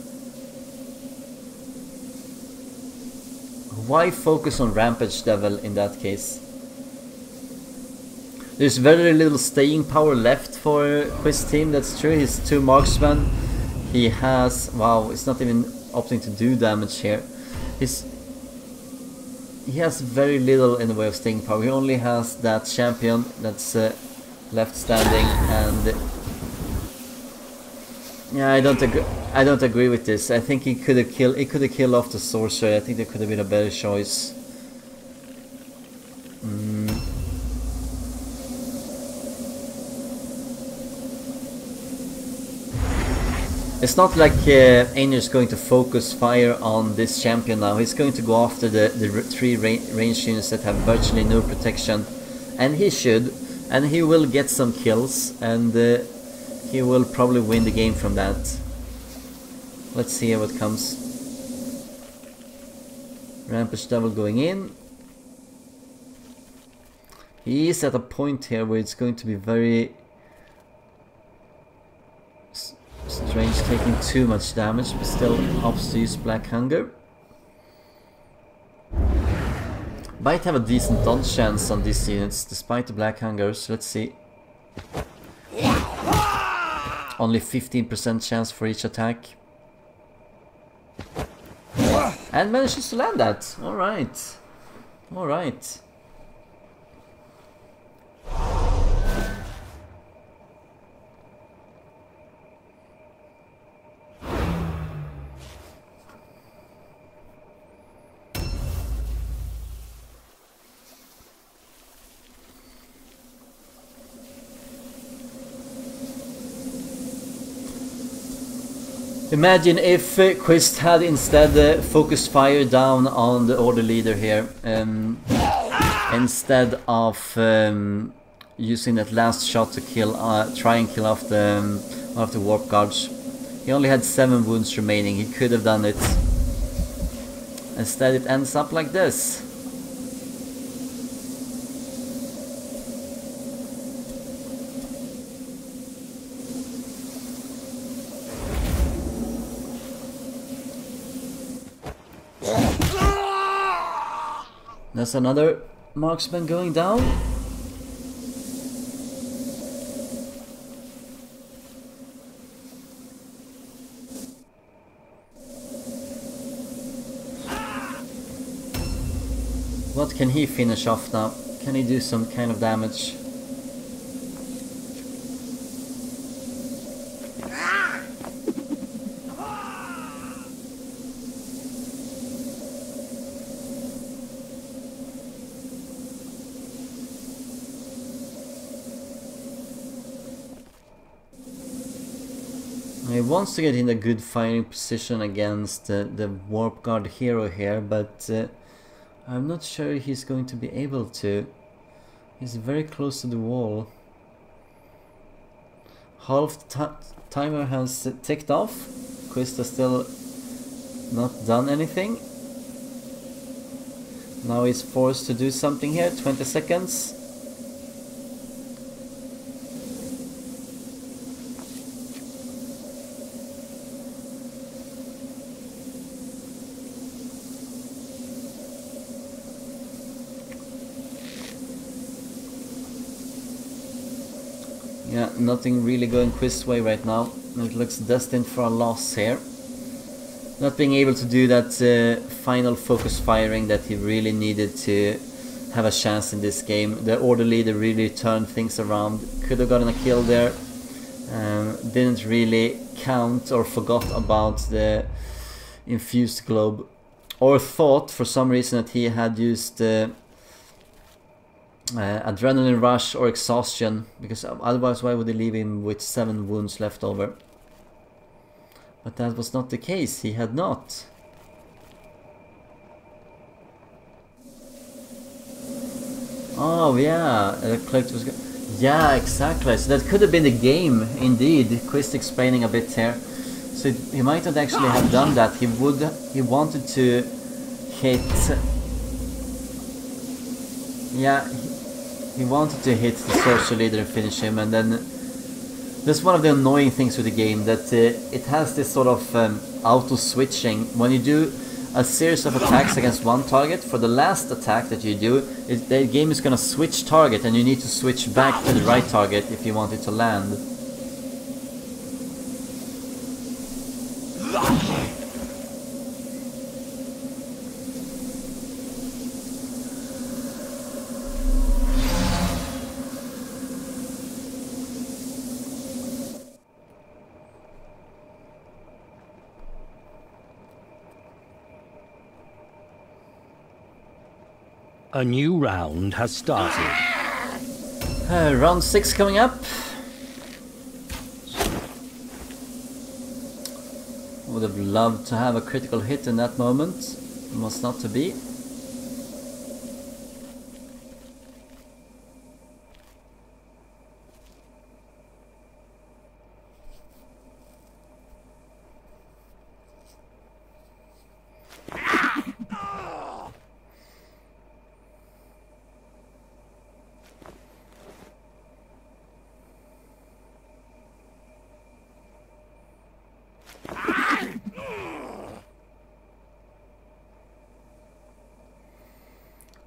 Why focus on Rampage Devil in that case? There's very little staying power left for Quist's team, that's true. He's 2 marksmen. He has... wow, it's not even opting to do damage here. He has very little in the way of staying power. He only has that champion that's left standing, and... yeah, I don't agree with this. I think he could have killed off the Sorcerer. I think there could have been a better choice. It's not like Aenur is going to focus fire on this champion now. He's going to go after the 3 range units that have virtually no protection. And he should. And he will get some kills. And he will probably win the game from that. Let's see what comes. Rampage Devil going in. He is at a point here where it's going to be very... strange, taking too much damage, but still opts to use Black Hunger. Might have a decent dodge chance on these units, despite the Black Hunger, so let's see. Only 15% chance for each attack. And manages to land that. Alright. Alright. Imagine if Quist had instead focused fire down on the order leader here, instead of using that last shot to kill, try and kill off the one of the warp guards. He only had 7 wounds remaining. He could have done it. Instead, it ends up like this. There's another marksman going down. What can he finish off now? Can he do some kind of damage? He wants to get in a good firing position against the Warp Guard hero here, but I'm not sure he's going to be able to. He's very close to the wall. Half the timer has ticked off. Quist has still not done anything. Now he's forced to do something here. 20 seconds. Yeah, nothing really going Quist's way right now. It looks destined for a loss here. Not being able to do that final focus firing that he really needed to have a chance in this game. The order leader really turned things around. Could have gotten a kill there. Didn't really count or forgot about the infused globe. Or thought for some reason that he had used adrenaline rush or exhaustion, because otherwise why would they leave him with 7 wounds left over? But that was not the case, he had not. Oh yeah, the clerk was yeah, exactly, so that could have been the game indeed. Quist explaining a bit here. So he might not actually have done that. He wanted to hit, yeah, he wanted to hit the sorcerer leader and finish him, and then that's one of the annoying things with the game, that it has this sort of auto switching. When you do a series of attacks against one target, for the last attack that you do, the game is gonna switch target and you need to switch back to the right target if you want it to land. A new round has started. Round 6 coming up. Would have loved to have a critical hit in that moment. Was not to be.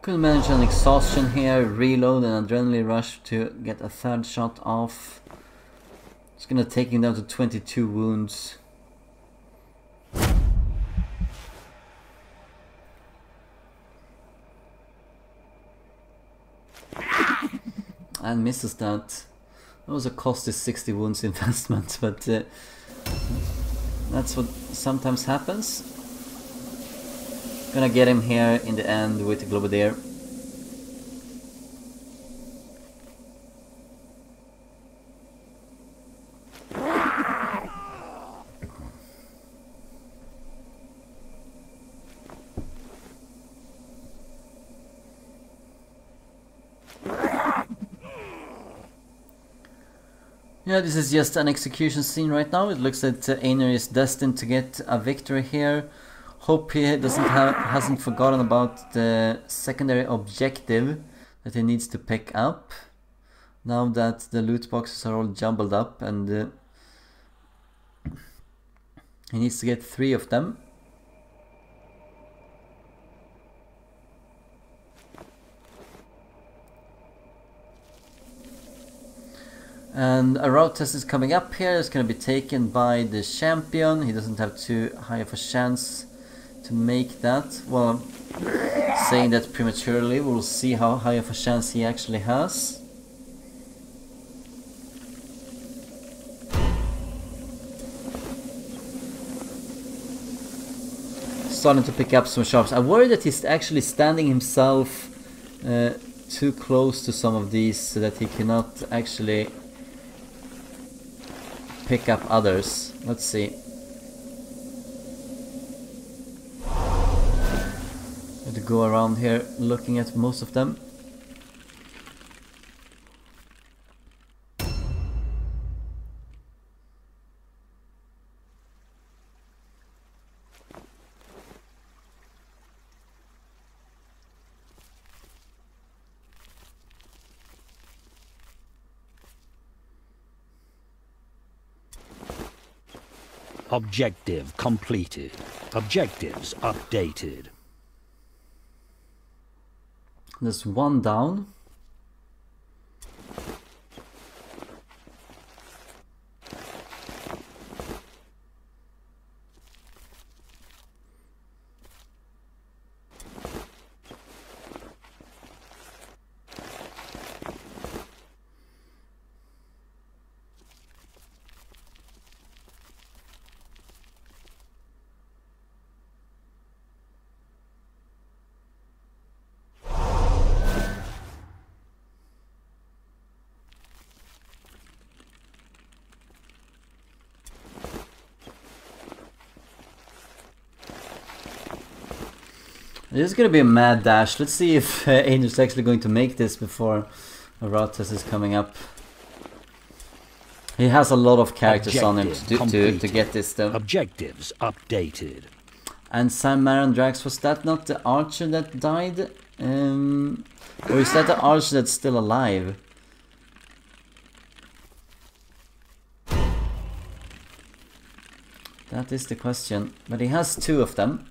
Couldn't manage an exhaustion here, reload and adrenaline rush to get a 3rd shot off. It's gonna take him down to 22 wounds. And misses that. That was a costly 60 wounds investment, but that's what sometimes happens. Gonna get him here in the end with the Globadier. Yeah, this is just an execution scene right now. It looks that Aenur is destined to get a victory here. Hope he hasn't forgotten about the secondary objective that he needs to pick up. Now that the loot boxes are all jumbled up, and he needs to get 3 of them. And a route test is coming up here. It's going to be taken by the champion. He doesn't have too high of a chance to make that. Well, I'm saying that prematurely. We'll see how high of a chance he actually has. Starting to pick up some shops. I worry that he's actually standing himself too close to some of these so that he cannot actually pick up others. Let's see. Have to go around here looking at most of them. Objective completed. Objectives updated. There's 1 down. This is going to be a mad dash. Let's see if Aenur is actually going to make this before a route test is coming up. He has a lot of characters on him to get this though. Objectives updated. And Sam Marandrax, was that not the archer that died? Or is that the archer that's still alive? That is the question. But he has 2 of them.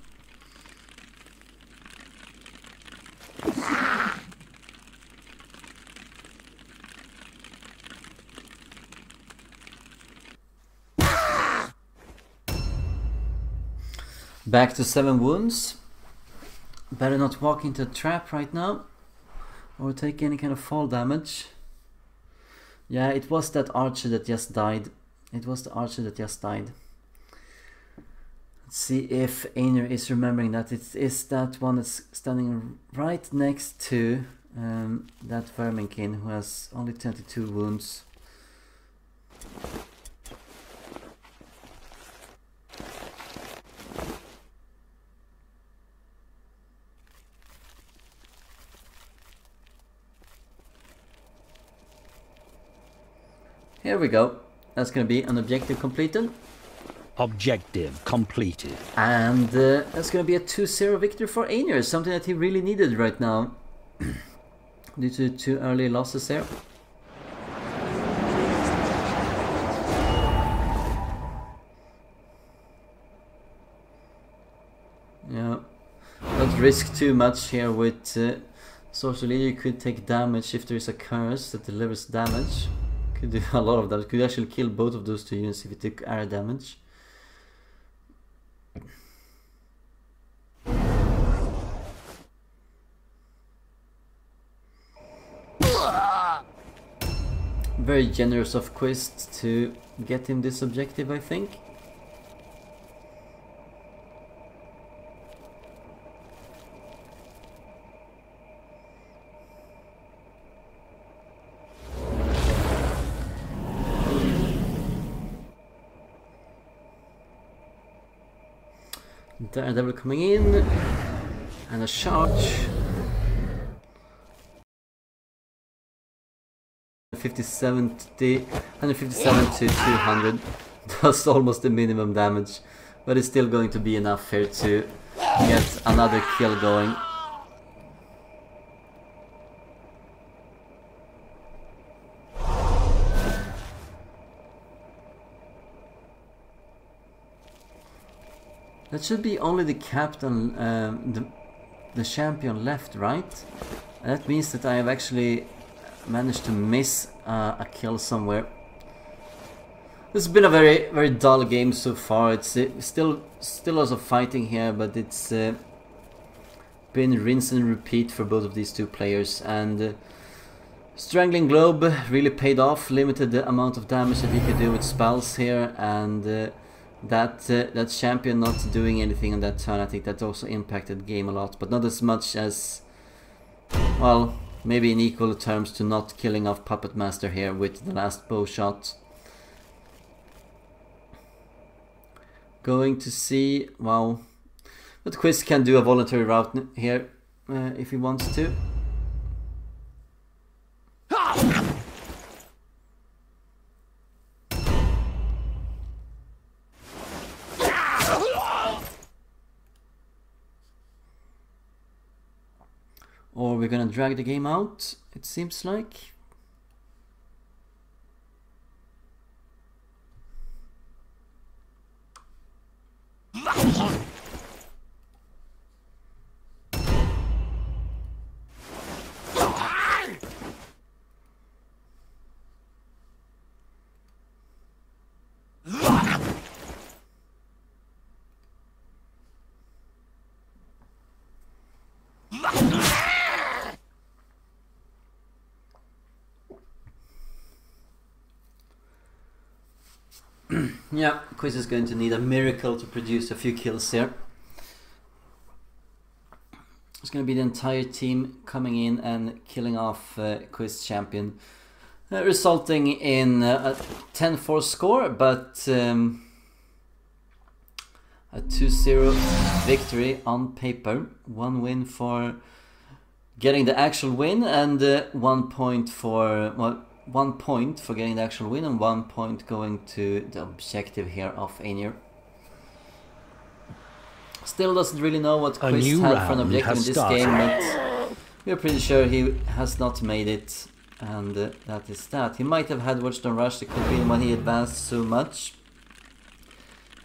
Back to 7 wounds. Better not walk into a trap right now or take any kind of fall damage. Yeah, it was that archer that just died. It was the archer that just died. Let's see if Aenur is remembering that it is that one that's standing right next to that Verminkin who has only 22 wounds. Here we go. That's going to be an objective completed. Objective completed. And that's going to be a 2-0 victory for Aenur, something that he really needed right now. Due to 2 early losses here. Yeah, don't risk too much here with Sorcerer Leader. You could take damage if there is a curse that delivers damage. Could do a lot of damage. Could actually kill both of those 2 units if you took air damage. Very generous of Quist to get him this objective, I think. Daredevil coming in, and a charge. 157 to 200 does almost the minimum damage, but it's still going to be enough here to get another kill going. That should be only the captain, the champion left, right? And that means that I have actually managed to miss a kill somewhere. This has been a very dull game so far. It's still lots of fighting here, but it's been rinse and repeat for both of these two players. And Strangling Globe really paid off, limited the amount of damage that he could do with spells here, and that champion not doing anything on that turn, I think that also impacted the game a lot, but not as much as, well, maybe in equal terms to not killing off Puppet Master here with the last bow shot. Going to see, wow, but Quist can do a voluntary route here if he wants to. Or we're gonna drag the game out, it seems like. Yeah, Quist is going to need a miracle to produce a few kills here. It's going to be the entire team coming in and killing off Quist champion, resulting in a 10-4 score, but a 2-0 victory on paper. One win for getting the actual win, and 1 point for, well, 1 point for getting the actual win, and 1 point going to the objective here of Aenur. Still doesn't really know what Quist had for an objective in this game, but we're pretty sure he has not made it, and that is that. He might have had Watchstone Rush, it could be when he advanced so much.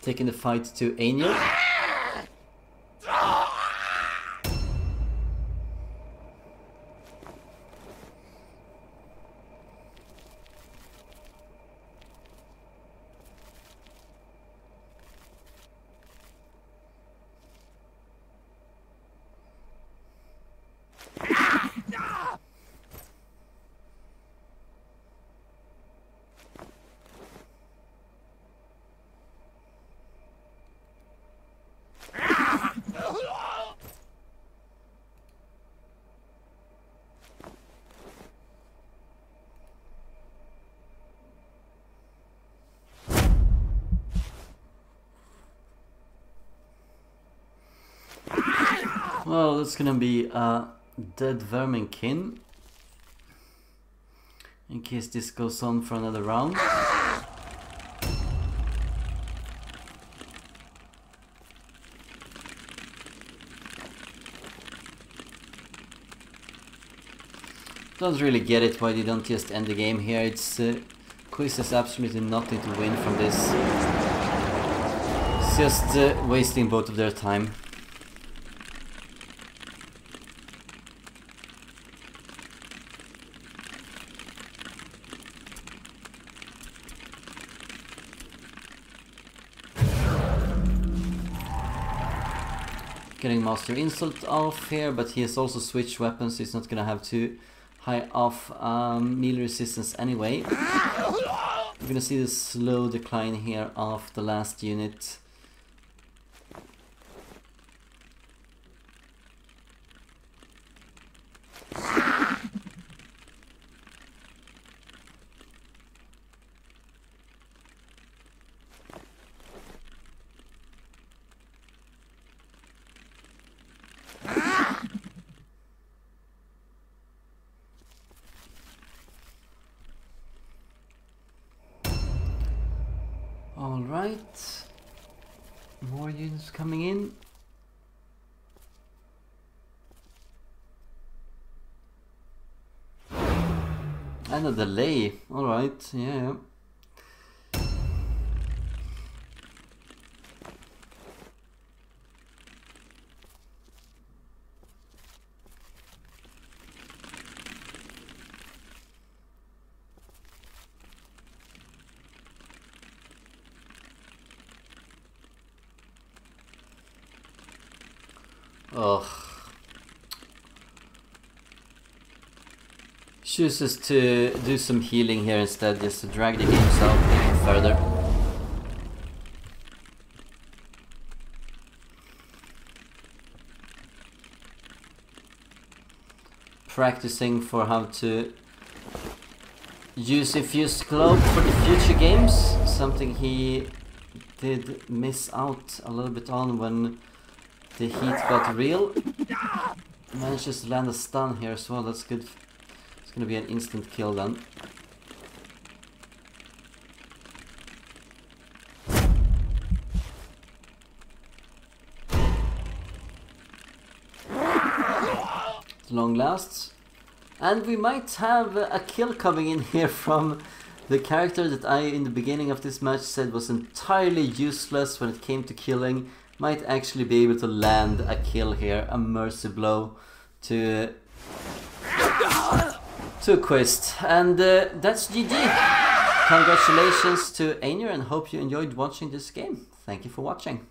Taking the fight to Aenur. Well, that's gonna be a dead Verminkin, in case this goes on for another round. Don't really get it why they don't just end the game here. It's Quist has absolutely nothing to win from this. It's just wasting both of their time. Getting Master Insult off here, but he has also switched weapons, so he's not gonna have too high off melee resistance anyway. We're gonna see the slow decline here of the last unit. Alright. More units coming in. And a delay. Alright, yeah. Ugh. Chooses to do some healing here instead, just to drag the games out even further. Practicing for how to use Infused Globe for the future games, something he did miss out a little bit on when the heat got real. Manages to land a stun here as well, that's good. It's gonna be an instant kill then. Long lasts. And we might have a kill coming in here from the character that I in the beginning of this match said was entirely useless when it came to killing. Might actually be able to land a kill here, a mercy blow to Quist. And that's GG. Congratulations to Aenur and hope you enjoyed watching this game. Thank you for watching.